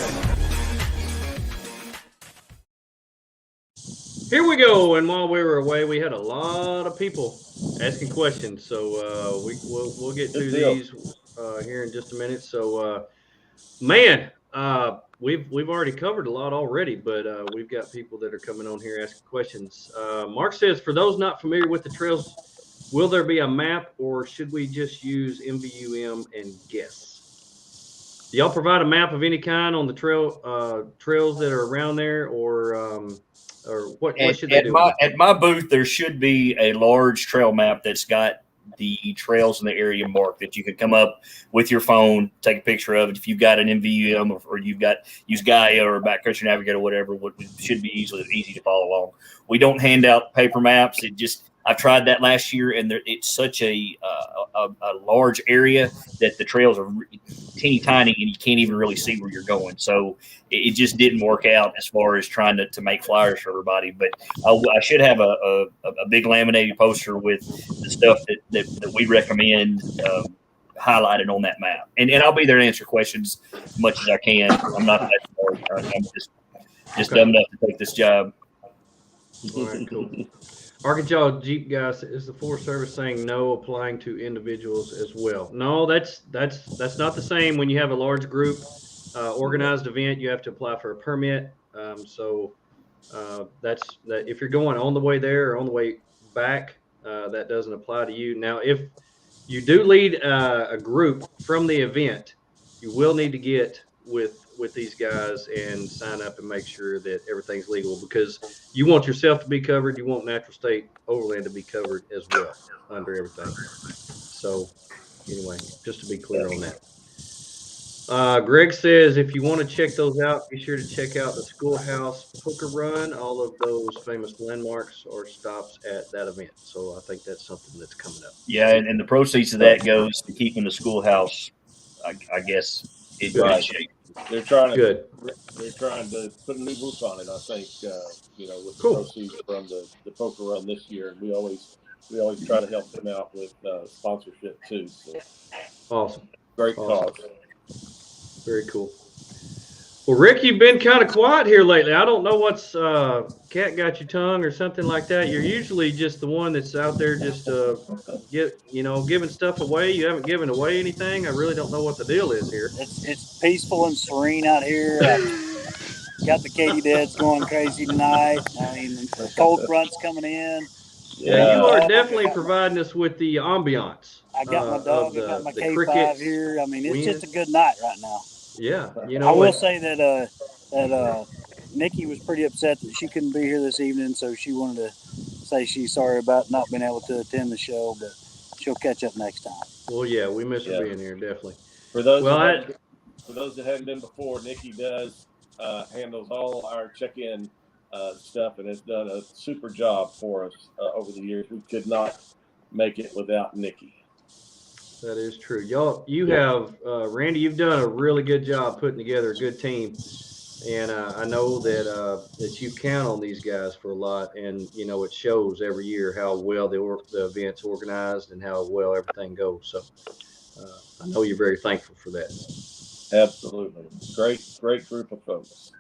Here we go. And while we were away, we had a lot of people asking questions. So we'll get to these here in just a minute. So, we've already covered a lot already, but we've got people that are coming on here asking questions. Mark says, for those not familiar with the trails, will there be a map, or should we just use MVUM and guess? Do y'all provide a map of any kind on the trails that are around there, or what should they do? At my booth, there should be a large trail map that's got the trails in the area marked that you could come up with your phone, take a picture of it. If you've got an MVUM or you've got use Gaia or Backcountry Navigator or whatever, it should be easy to follow along. We don't hand out paper maps. I tried that last year, and it's such a large area that the trails are teeny tiny, and you can't even really see where you're going. So it just didn't work out as far as trying to make flyers for everybody. But I should have a big laminated poster with the stuff that we recommend highlighted on that map. And I'll be there to answer questions as much as I can. I'm not that smart. I'm just dumb enough to take this job. All right, cool. Arkansas Jeep guys, is the Forest Service saying no applying to individuals as well? No, that's not the same. When you have a large group organized event, you have to apply for a permit. That's that. If you're going on the way there or on the way back, that doesn't apply to you. Now, if you do lead a group from the event, you will need to get with these guys and sign up and make sure that everything's legal, because you want yourself to be covered. You want Natural State Overland to be covered as well under everything. So anyway, just to be clear on that. Greg says, if you want to check those out, be sure to check out the Schoolhouse Poker Run. All of those famous landmarks or stops at that event. So I think that's something that's coming up. Yeah, and the proceeds of that goes to keeping the schoolhouse, I guess, in good shape. They're trying to put a new roof on it. I think with the proceeds from the poker run this year, and we always try to help them out with sponsorship too. So. Awesome, great cause. Very cool. Well, Rick, you've been kind of quiet here lately. I don't know what's cat got your tongue or something like that. You're usually just the one that's out there just giving stuff away. You haven't given away anything. I really don't know what the deal is here. It's peaceful and serene out here. Got the katydids going crazy tonight. I mean, the cold front's coming in. Yeah, you are definitely providing us with the ambiance. I got my dog. I got my K5 here. I mean, it's just a good night right now. Yeah, I will say that Nikki was pretty upset that she couldn't be here this evening, so she wanted to say she's sorry about not being able to attend the show, but she'll catch up next time. Well, yeah, we miss her being here, definitely. For those that hadn't been before, Nikki handles all our check-in stuff and has done a super job for us over the years. We could not make it without Nikki. That is true. You have Randy. You've done a really good job putting together a good team, and I know that you count on these guys for a lot. And it shows every year how well the event's organized and how well everything goes. So I know you're very thankful for that. Absolutely, great group of folks.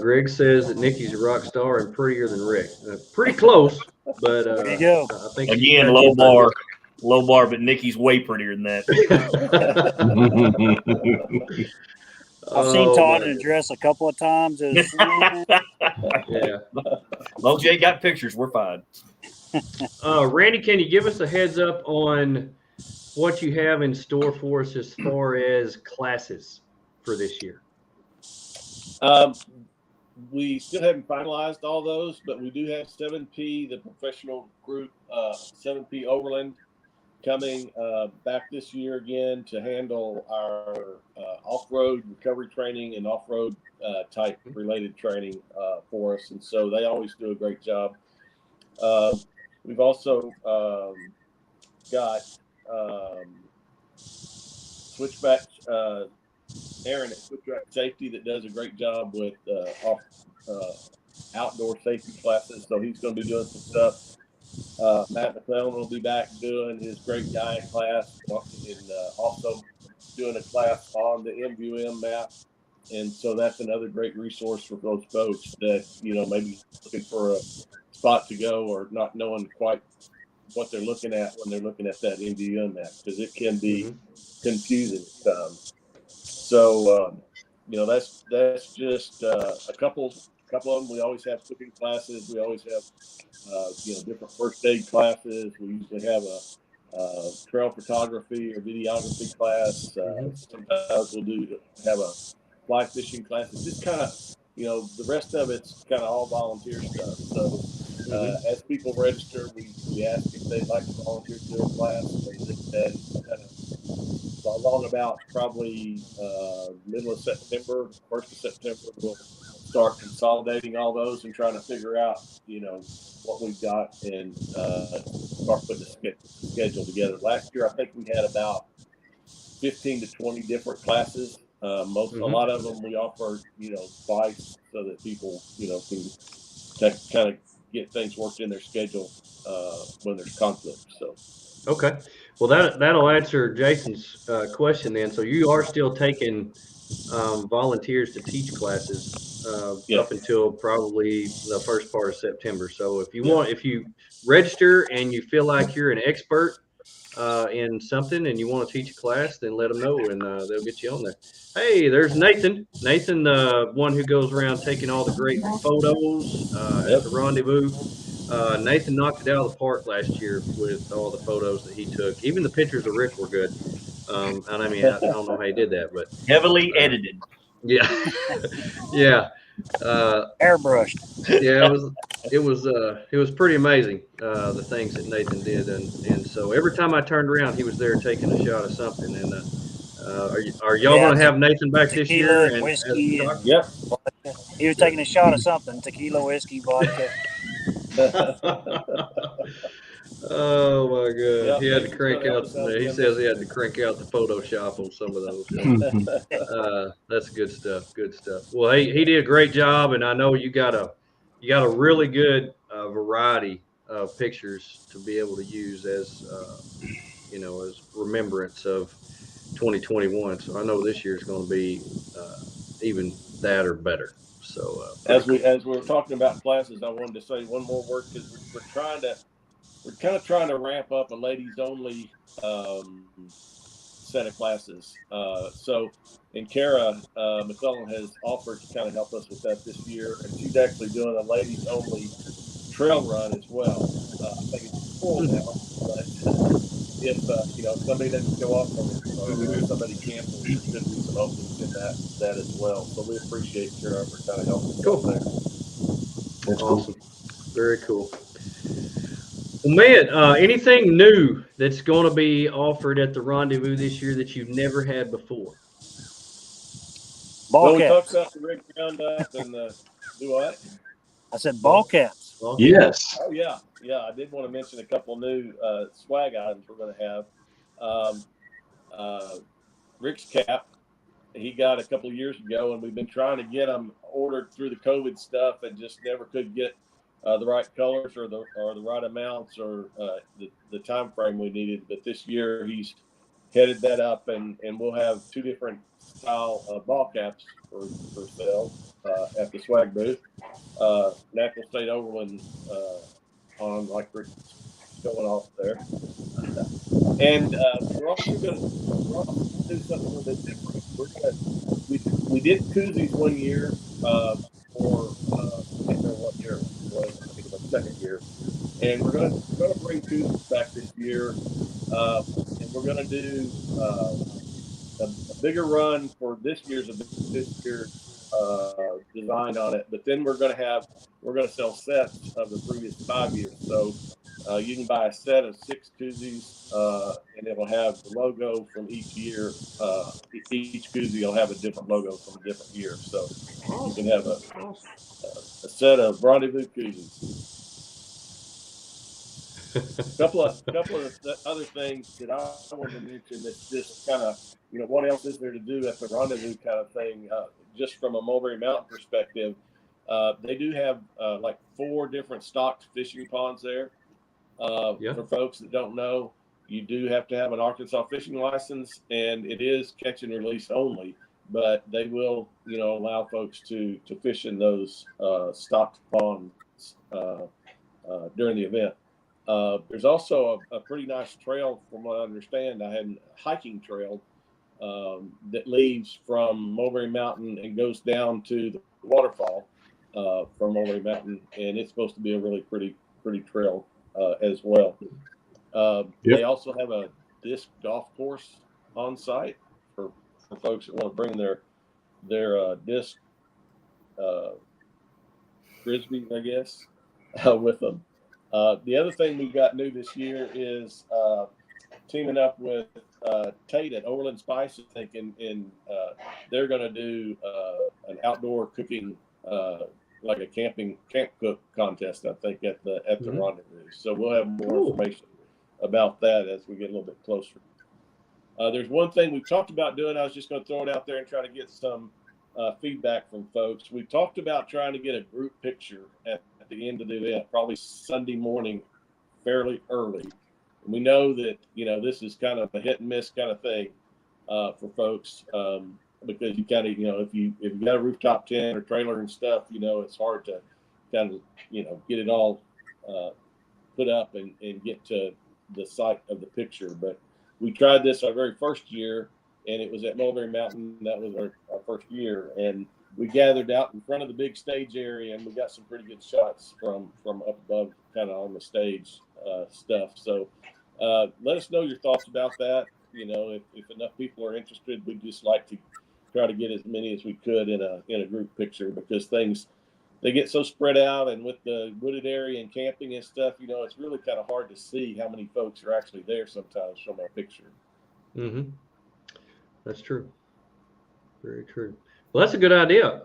Greg says that Nikki's a rock star and prettier than Rick. Pretty close, but there you go. I think Again, low bar, but Nikki's way prettier than that. I've seen Todd in a dress a couple of times. Yeah. As long as you ain't got pictures, we're fine. Randy, can you give us a heads up on what you have in store for us as far as classes for this year? We still haven't finalized all those, but we do have 7P, the professional group, 7P Overland, coming back this year again to handle our off-road recovery training and off-road type related training for us. And so they always do a great job. We've also got Switchback Aaron at Switchback Safety that does a great job with outdoor safety classes. So he's going to be doing some stuff. Matt McClellan will be back doing his great guy class and also doing a class on the MVM map. And so that's another great resource for those folks that, maybe looking for a spot to go or not knowing quite what they're looking at when they're looking at that MVM map, because it can be confusing. So that's just a couple of them. We always have cooking classes. We always have different first aid classes. We usually have a trail photography or videography class. Sometimes we'll have a fly fishing class. It's just kind of the rest of it's kind of all volunteer stuff. So as people register, we ask if they'd like to volunteer to do a class. And along about probably middle of September, 1st of September, we'll start consolidating all those and trying to figure out, what we've got and start putting the schedule together. Last year, I think we had about 15 to 20 different classes. A lot of them we offer, twice so that people, can kind of get things worked in their schedule when there's conflict. So. Okay. Well, that'll answer Jason's question then. So you are still taking volunteers to teach classes up until probably the first part of September. So if you register and you feel like you're an expert in something and you want to teach a class, then let them know and they'll get you on there. Hey, there's Nathan. Nathan, the one who goes around taking all the great photos at the Rendezvous. Nathan knocked it out of the park last year with all the photos that he took. Even the pictures of Rick were good. I don't know how he did that, but heavily edited. Yeah, yeah. Airbrushed. Yeah, it was pretty amazing the things that Nathan did, and so every time I turned around, he was there taking a shot of something. And are y'all going to have Nathan back this year? And whiskey. Yep. He was taking a shot of something: tequila, whiskey, vodka. Oh my God! He had to crank out. He says he had to crank out the Photoshop on some of those. That's good stuff. Good stuff. Well, he did a great job, and I know you got a really good variety of pictures to be able to use as as remembrance of 2021. So I know this year is going to be even that or better. So as we're talking about classes, I wanted to say one more word because we're kind of trying to ramp up a ladies only set of classes. And Kara McClellan has offered to kind of help us with that this year, and she's actually doing a ladies only trail run as well. I think it's full now, but if somebody doesn't show up or somebody cancels, there should be some openings in that as well. So we appreciate Kara for kind of helping us there. That's awesome. Very cool. Well, man, anything new that's going to be offered at the Rendezvous this year that you've never had before? We talked about the rig roundup and do what? I said ball caps. Yes. Oh yeah. I did want to mention a couple new swag items we're going to have. Um, Rick's cap, he got a couple of years ago, and we've been trying to get them ordered through the COVID stuff, and just never could get the right colors or the right amounts or the time frame we needed. But this year he's headed that up, and we'll have 2 different style ball caps for sale at the swag booth. Natural State Overland on, like Rick's going off there. And we're also going to do something a little bit different. We did koozies one year for I can't remember what year it was. I think it was the second year, and we're going to bring koozies back this year, and we're going to do a bigger run for this year's design on it. But then we're going to sell sets of the previous 5 years. So you can buy a set of 6 koozies, and it will have the logo from each year. Each koozie will have a different logo from a different year. So you can have a set of Rendezvous koozies. A couple of other things that I wanted to mention that's just kind of, what else is there to do at the Rendezvous kind of thing, just from a Mulberry Mountain perspective. They do have like 4 different stocked fishing ponds there. For folks that don't know, you do have to have an Arkansas fishing license, and it is catch and release only, but they will, allow folks to fish in those stocked ponds during the event. There's also a pretty nice trail, from what I understand. I had a hiking trail that leaves from Mulberry Mountain and goes down to the waterfall from Mulberry Mountain, and it's supposed to be a really pretty trail as well. They also have a disc golf course on site for folks that want to bring their disc frisbee, I guess, with them. The other thing we've got new this year is teaming up with Tate at Overland Spice, I think, and they're going to do an outdoor cooking, like a camp cook contest, I think, at the Rendezvous. So we'll have more information about that as we get a little bit closer. There's one thing we've talked about doing. I was just going to throw it out there and try to get some feedback from folks. We talked about trying to get a group picture at the end of the event, probably Sunday morning, fairly early. And we know that, this is kind of a hit and miss kind of thing for folks, because you kind of, if you got a rooftop tent or trailer and stuff, it's hard to kind of, get it all put up and get to the site of the picture. But we tried this our very first year, and it was at Mulberry Mountain. That was our first year, and we gathered out in front of the big stage area, and we got some pretty good shots from up above, kind of on the stage stuff. So let us know your thoughts about that. If enough people are interested, we'd just like to try to get as many as we could in a group picture, because they get so spread out, and with the wooded area and camping and stuff, it's really kind of hard to see how many folks are actually there sometimes from a picture. Mm-hmm. That's true. Very true. Well, that's a good idea.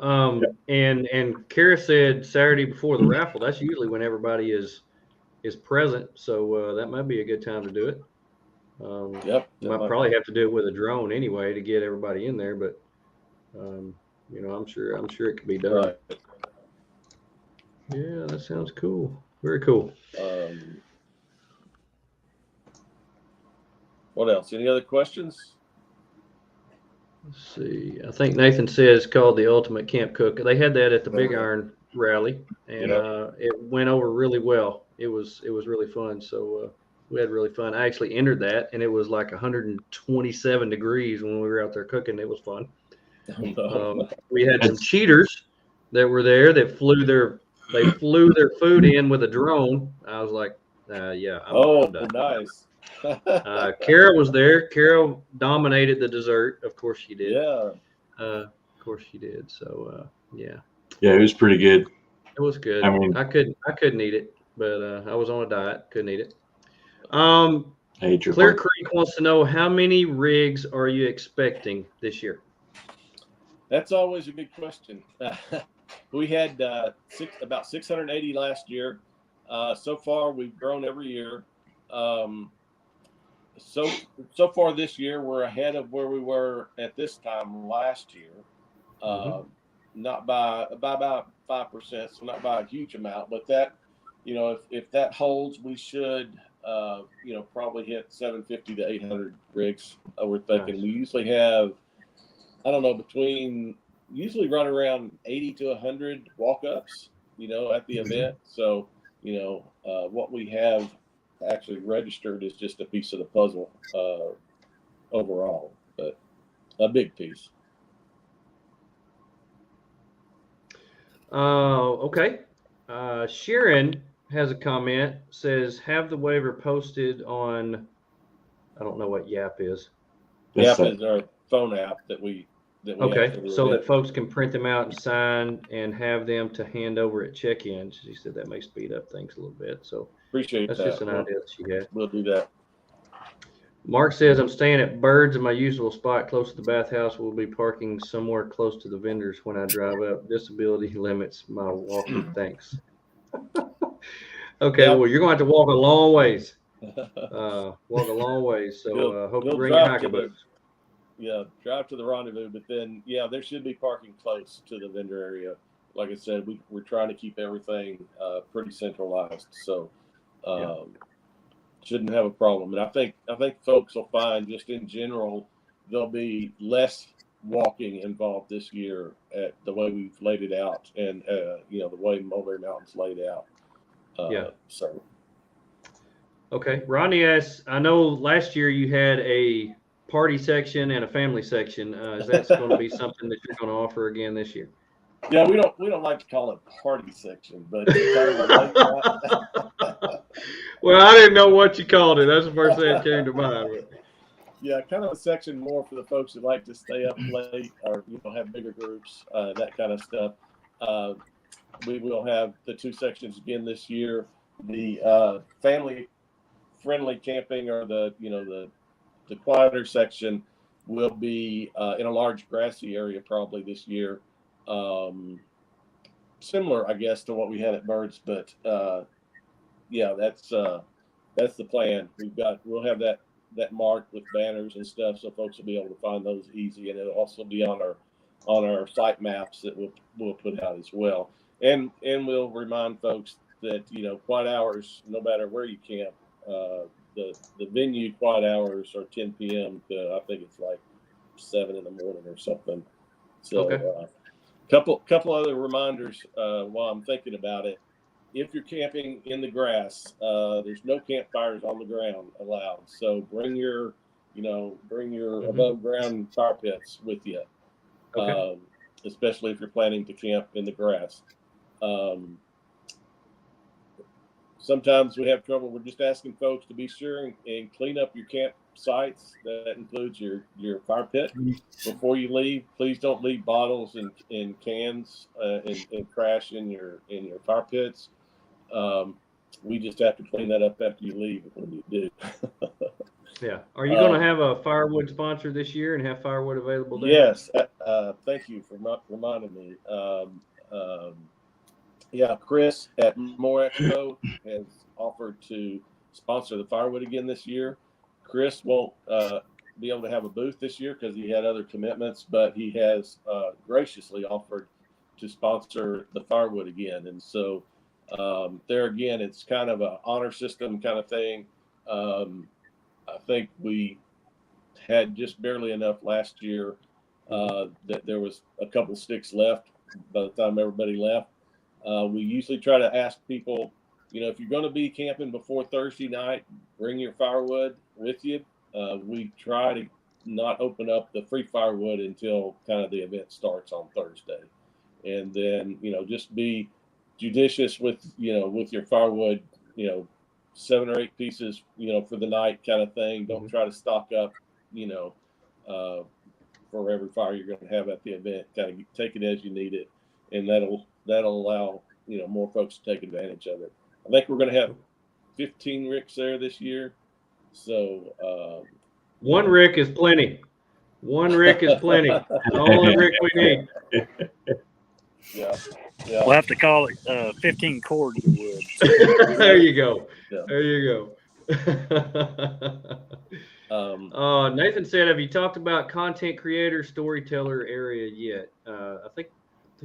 And Kara said Saturday before the raffle. That's usually when everybody is present. So that might be a good time to do it. Might probably have to do it with a drone anyway to get everybody in there, but I'm sure it could be done. Right. Yeah, that sounds cool. Very cool. What else? Any other questions? Let's see. I think Nathan says called the Ultimate Camp Cook. They had that at the Big Iron rally, and it went over really well. It was really fun. So we had really fun. I actually entered that, and it was like 127 degrees when we were out there cooking. It was fun. We had some cheaters that were there that flew their food in with a drone. I was like, I'm done. Nice. Kara was there. Kara dominated the dessert. Of course she did. Yeah. Of course she did. So yeah. Yeah, it was pretty good. It was good. I mean, I couldn't eat it, but I was on a diet. Couldn't eat it. Clear Creek wants to know, how many rigs are you expecting this year? That's always a good question. We had about 680 last year. So far, we've grown every year. so far this year, we're ahead of where we were at this time last year. Not by about 5%, so not by a huge amount, but that, if that holds, we should, probably hit 750 to 800 rigs. We're thinking. Nice. We usually have, I don't know, usually run around 80 to 100 walk-ups, at the event. So, what we have actually registered is just a piece of the puzzle overall, but a big piece. Okay. Sharon has a comment, says, have the waiver posted on, I don't know what YAP is. YAP is our phone app that we okay, so that folks can print them out and sign and have them to hand over at check-in. She said that may speed up things a little bit. So appreciate that's that. just an idea that she had. We'll do that. Mark says, I'm staying at Birds in my usual spot close to the bathhouse. We'll be parking somewhere close to the vendors when I drive up. Disability limits my walking. Thanks. Okay, well, you're going to have to walk a long ways. So hope you bring your hiking boots. Yeah, drive to the Rendezvous, but then, there should be parking close to the vendor area. Like I said, we're trying to keep everything pretty centralized. So, shouldn't have a problem. And I think folks will find, just in general, there'll be less walking involved this year at the way we've laid it out, and the way Mulberry Mountain's laid out. So. Okay, Ronnie asks, I know last year you had a party section and a family section. Is that going to be something that you're going to offer again this year? Yeah, we don't like to call it party section, but well, I didn't know what you called it. That's the first thing that came to mind. Yeah, kind of a section more for the folks that like to stay up late or have bigger groups, that kind of stuff. We will have the two sections again this year. The family-friendly camping, or the quieter section, will be in a large grassy area probably this year. Similar, I guess, to what we had at Birds, but that's the plan. We'll have that marked with banners and stuff, so folks will be able to find those easy, and it'll also be on our site maps that we'll put out as well. And we'll remind folks that quiet hours, no matter where you camp, the venue quiet hours are 10 p.m. to, I think it's like 7 in the morning or something. So couple other reminders while I'm thinking about it. If you're camping in the grass, there's no campfires on the ground allowed. So bring your above ground fire pits with you, especially if you're planning to camp in the grass. Sometimes we have trouble. We're just asking folks to be sure and clean up your campsites. That includes your fire pit. Before you leave, please don't leave bottles and cans and trash in your fire pits. We just have to clean that up after you leave when you do. Yeah. Are you going to have a firewood sponsor this year and have firewood available there? Yes. Thank you for reminding me. Chris at More Expo has offered to sponsor the firewood again this year. Chris won't be able to have a booth this year because he had other commitments, but he has graciously offered to sponsor the firewood again. And so there again, it's kind of an honor system kind of thing. I think we had just barely enough last year that there was a couple sticks left by the time everybody left. We usually try to ask people, if you're going to be camping before Thursday night, bring your firewood with you. We try to not open up the free firewood until kind of the event starts on Thursday. And then, just be judicious with your firewood, 7 or 8 pieces, for the night kind of thing. Don't try to stock up, for every fire you're going to have at the event. Kind of take it as you need it. And that'll allow, more folks to take advantage of it. I think we're going to have 15 ricks there this year. So, one rick is plenty. One rick is plenty. The only rick we need. Yeah. We'll have to call it 15 cords of wood. There you go. Yeah. There you go. Nathan said, "Have you talked about content creator, storyteller area yet?" I think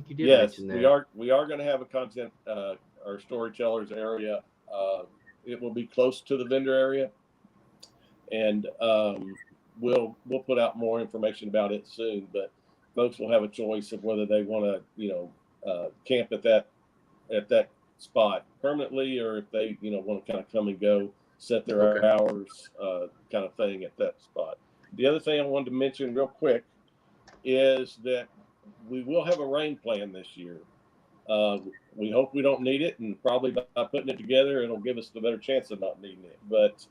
you did mention that. We are going to have a content or storytellers area. It will be close to the vendor area, and we'll put out more information about it soon. But folks will have a choice of whether they want to camp at that spot permanently, or if they want to kind of come and go, set their hours, kind of thing at that spot. The other thing I wanted to mention real quick is that we will have a rain plan this year. We hope we don't need it, and probably by putting it together, it'll give us the better chance of not needing it. But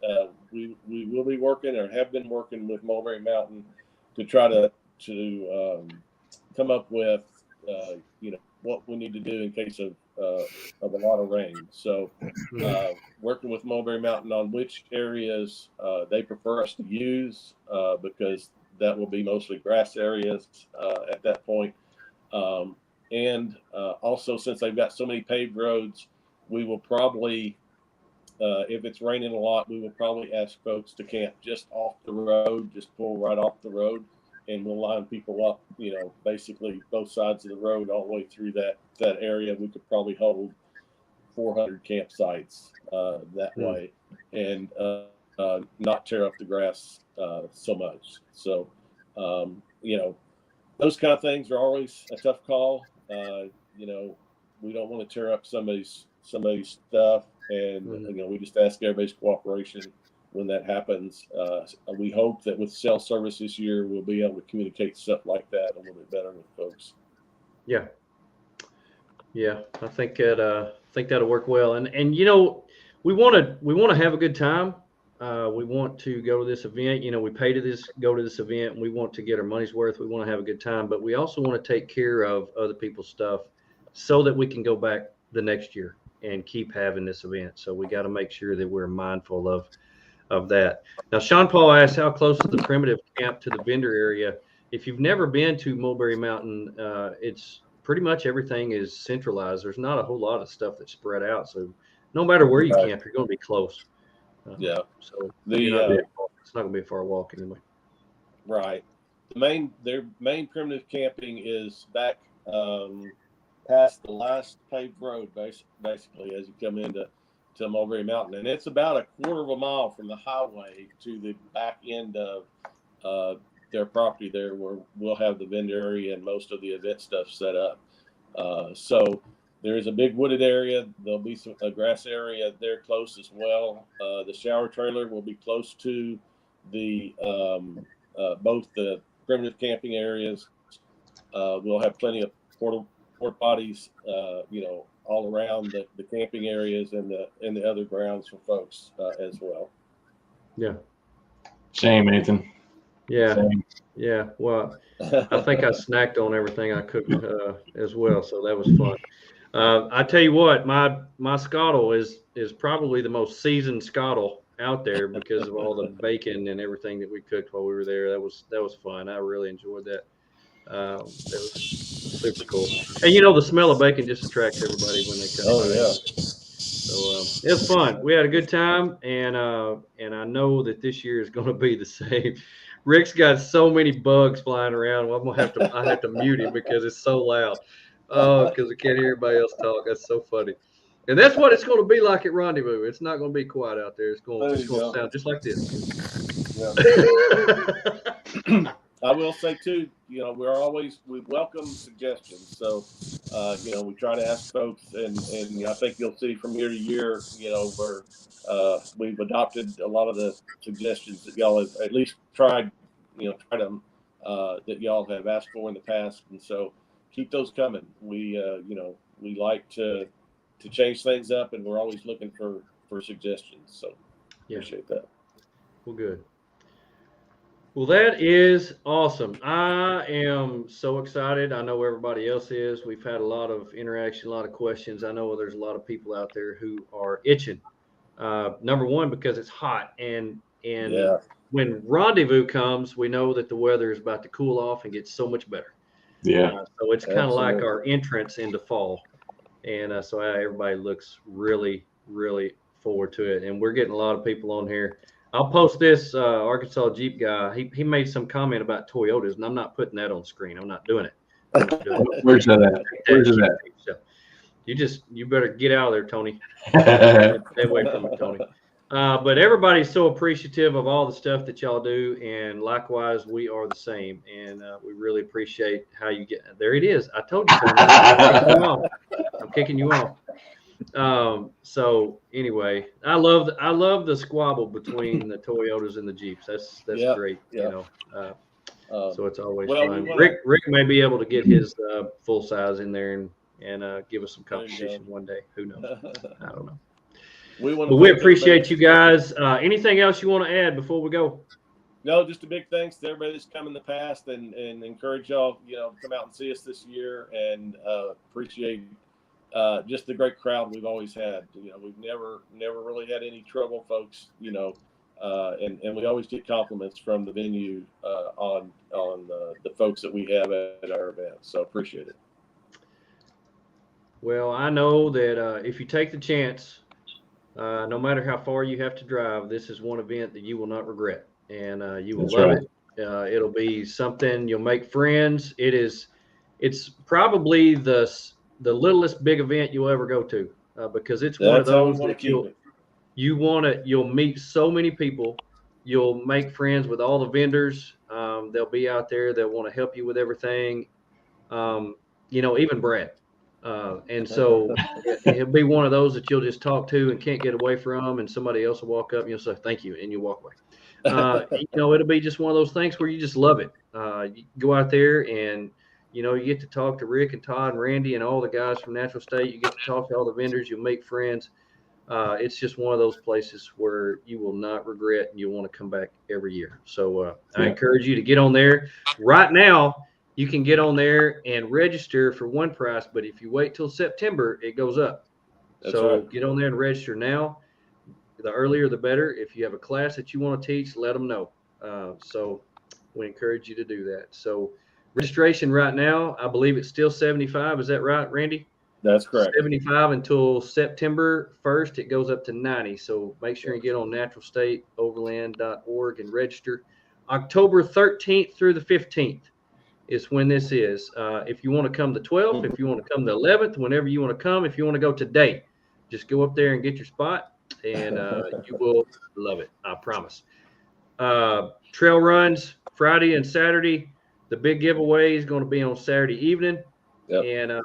we will be working, or have been working, with Mulberry Mountain to try to come up with what we need to do in case of a lot of rain. So working with Mulberry Mountain on which areas they prefer us to use, because that will be mostly grass areas at that point. And also, since they've got so many paved roads, we will probably, if it's raining a lot, we will probably ask folks to camp just off the road, just pull right off the road, and we'll line people up, basically both sides of the road all the way through that area. We could probably hold 400 campsites that way, and not tear up the grass so much. So, those kind of things are always a tough call. We don't want to tear up somebody's stuff, and we just ask everybody's cooperation when that happens. We hope that with cell service this year, we'll be able to communicate stuff like that a little bit better with folks. Yeah, I think that'll work well. And we want to have a good time. We want to go to this event. We pay to go to this event, and we want to get our money's worth. We want to have a good time, but we also want to take care of other people's stuff so that we can go back the next year and keep having this event. So we got to make sure that we're mindful of that. Now, Sean Paul asked, how close is the primitive camp to the vendor area? If you've never been to Mulberry Mountain, it's pretty much everything is centralized. There's not a whole lot of stuff that's spread out. So no matter where you camp, you're going to be close. So it's not going to be a far walk anyway. Right. Their main primitive camping is back past the last paved road, basically, as you come into Mulberry Mountain, and it's about a quarter of a mile from the highway to the back end of their property there, where we'll have the vendor area and most of the event stuff set up. So there is a big wooded area. There'll be a grass area there close as well. The shower trailer will be close to the both the primitive camping areas. We'll have plenty of port potties, all around the camping areas and the other grounds for folks as well. Yeah. Same, Nathan. Yeah. Same. Yeah. Well, I think I snacked on everything I cooked as well, so that was fun. I tell you what, my scuttle is probably the most seasoned scuttle out there because of all the bacon and everything that we cooked while we were there. That was fun. I really enjoyed that. That was super cool. And the smell of bacon just attracts everybody when they come. Oh yeah. So it was fun. We had a good time, and I know that this year is going to be the same. Rick's got so many bugs flying around. Well, I have to mute him because it's so loud. Oh, because I can't hear everybody else talk. That's so funny. And that's what it's going to be like at Rendezvous. It's not going to be quiet out there. It's going to sound just like this. Yeah. I will say too, we welcome suggestions. So, we try to ask folks, and I think you'll see from year to year, where we've adopted a lot of the suggestions that y'all have at least tried to that y'all have asked for in the past, and so keep those coming. We like to change things up, and we're always looking for suggestions. So appreciate that. Well, good. Well, that is awesome. I am so excited. I know everybody else is. We've had a lot of interaction, a lot of questions. I know there's a lot of people out there who are itching. Number one, because it's hot, and when Rendezvous comes, we know that the weather is about to cool off and get so much better. Yeah. So it's kind of like our entrance into fall, and so everybody looks really, really forward to it. And we're getting a lot of people on here. I'll post this Arkansas Jeep guy. He made some comment about Toyotas, and I'm not putting that on screen. I'm not doing it. Where's that at? Where's it at? So you better get out of there, Tony. Stay away from it, Tony. But everybody's so appreciative of all the stuff that y'all do, and likewise, we are the same. And we really appreciate how you get. There it is. I told you, Tony. I'm kicking you off. So anyway, I love the squabble between the Toyotas and the Jeeps. That's great. You know, so it's always fun. Rick may be able to get his full size in there and give us some competition one day. Who knows? I don't know. But we appreciate you guys. Anything else you want to add before we go? No, just a big thanks to everybody that's come in the past, and encourage y'all, to come out and see us this year, and appreciate just the great crowd we've always had. We've never really had any trouble, folks. And we always get compliments from the venue on the folks that we have at our events. So appreciate it. Well, I know that if you take the chance, no matter how far you have to drive, this is one event that you will not regret, and you will love it. It'll be something. You'll make friends. It's probably the littlest big event you'll ever go to, because it's one of those that you'll meet so many people. You'll make friends with all the vendors. They'll be out there. They'll want to help you with everything. Even Brad. And so it'll be one of those that you'll just talk to and can't get away from, and somebody else will walk up and you'll say, thank you, and you walk away. It'll be just one of those things where you just love it. You go out there and, you get to talk to Rick and Todd and Randy and all the guys from Natural State. You get to talk to all the vendors. You'll make friends. It's just one of those places where you will not regret, and you'll want to come back every year. So I encourage you to get on there. Right now, you can get on there and register for one price, but if you wait till September, it goes up. Get on there and register now. The earlier, the better. If you have a class that you want to teach, let them know. So we encourage you to do that. So registration right now, I believe it's still $75. Is that right, Randy? That's correct. $75 until September 1st. It goes up to $90. So make sure you get on naturalstateoverland.org and register. October 13th through the 15th. Is when this is. If you want to come the 12th, if you want to come the 11th, whenever you want to come, if you want to go today, just go up there and get your spot, and you will love it. I promise. Trail runs Friday and Saturday. The big giveaway is going to be on Saturday evening. And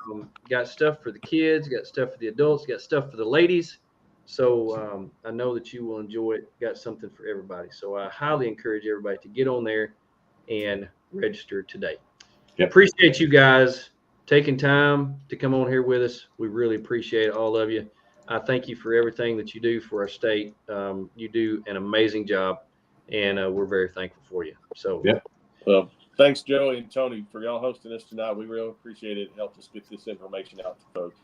got stuff for the kids, got stuff for the adults, got stuff for the ladies. So I know that you will enjoy it. Got something for everybody. So I highly encourage everybody to get on there and register today. Appreciate you guys taking time to come on here with us. We really appreciate all of you. I thank you for everything that you do for our state. You do an amazing job, and we're very thankful for you. So, well, thanks, Joey and Tony, for y'all hosting us tonight. We really appreciate it. It helped us get this information out to folks.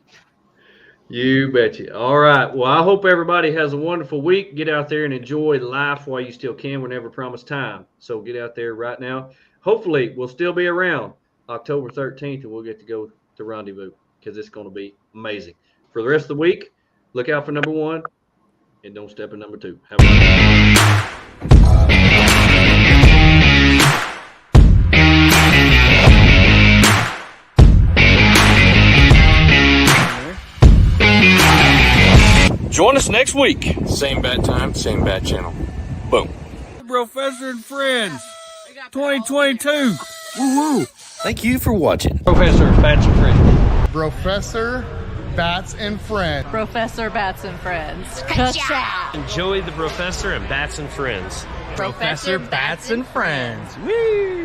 You betcha. All right. Well, I hope everybody has a wonderful week. Get out there and enjoy life while you still can. We're never promised time. So get out there right now. Hopefully, we'll still be around October 13th, and we'll get to go to Rendezvous, because it's going to be amazing. For the rest of the week, look out for number 1, and don't step in number 2. Have a good Join us next week. Same bat time, same bat channel. Boom. BROfessor and friends, 2022. Woo-woo. Thank you for watching. BROfessor, Bats and Friends. BROfessor, Bats and Friends. BROfessor Bats and Friends. Ka-chow! Enjoy the BROfessor and Bats and Friends. BROfessor Bats and Friends. Woo!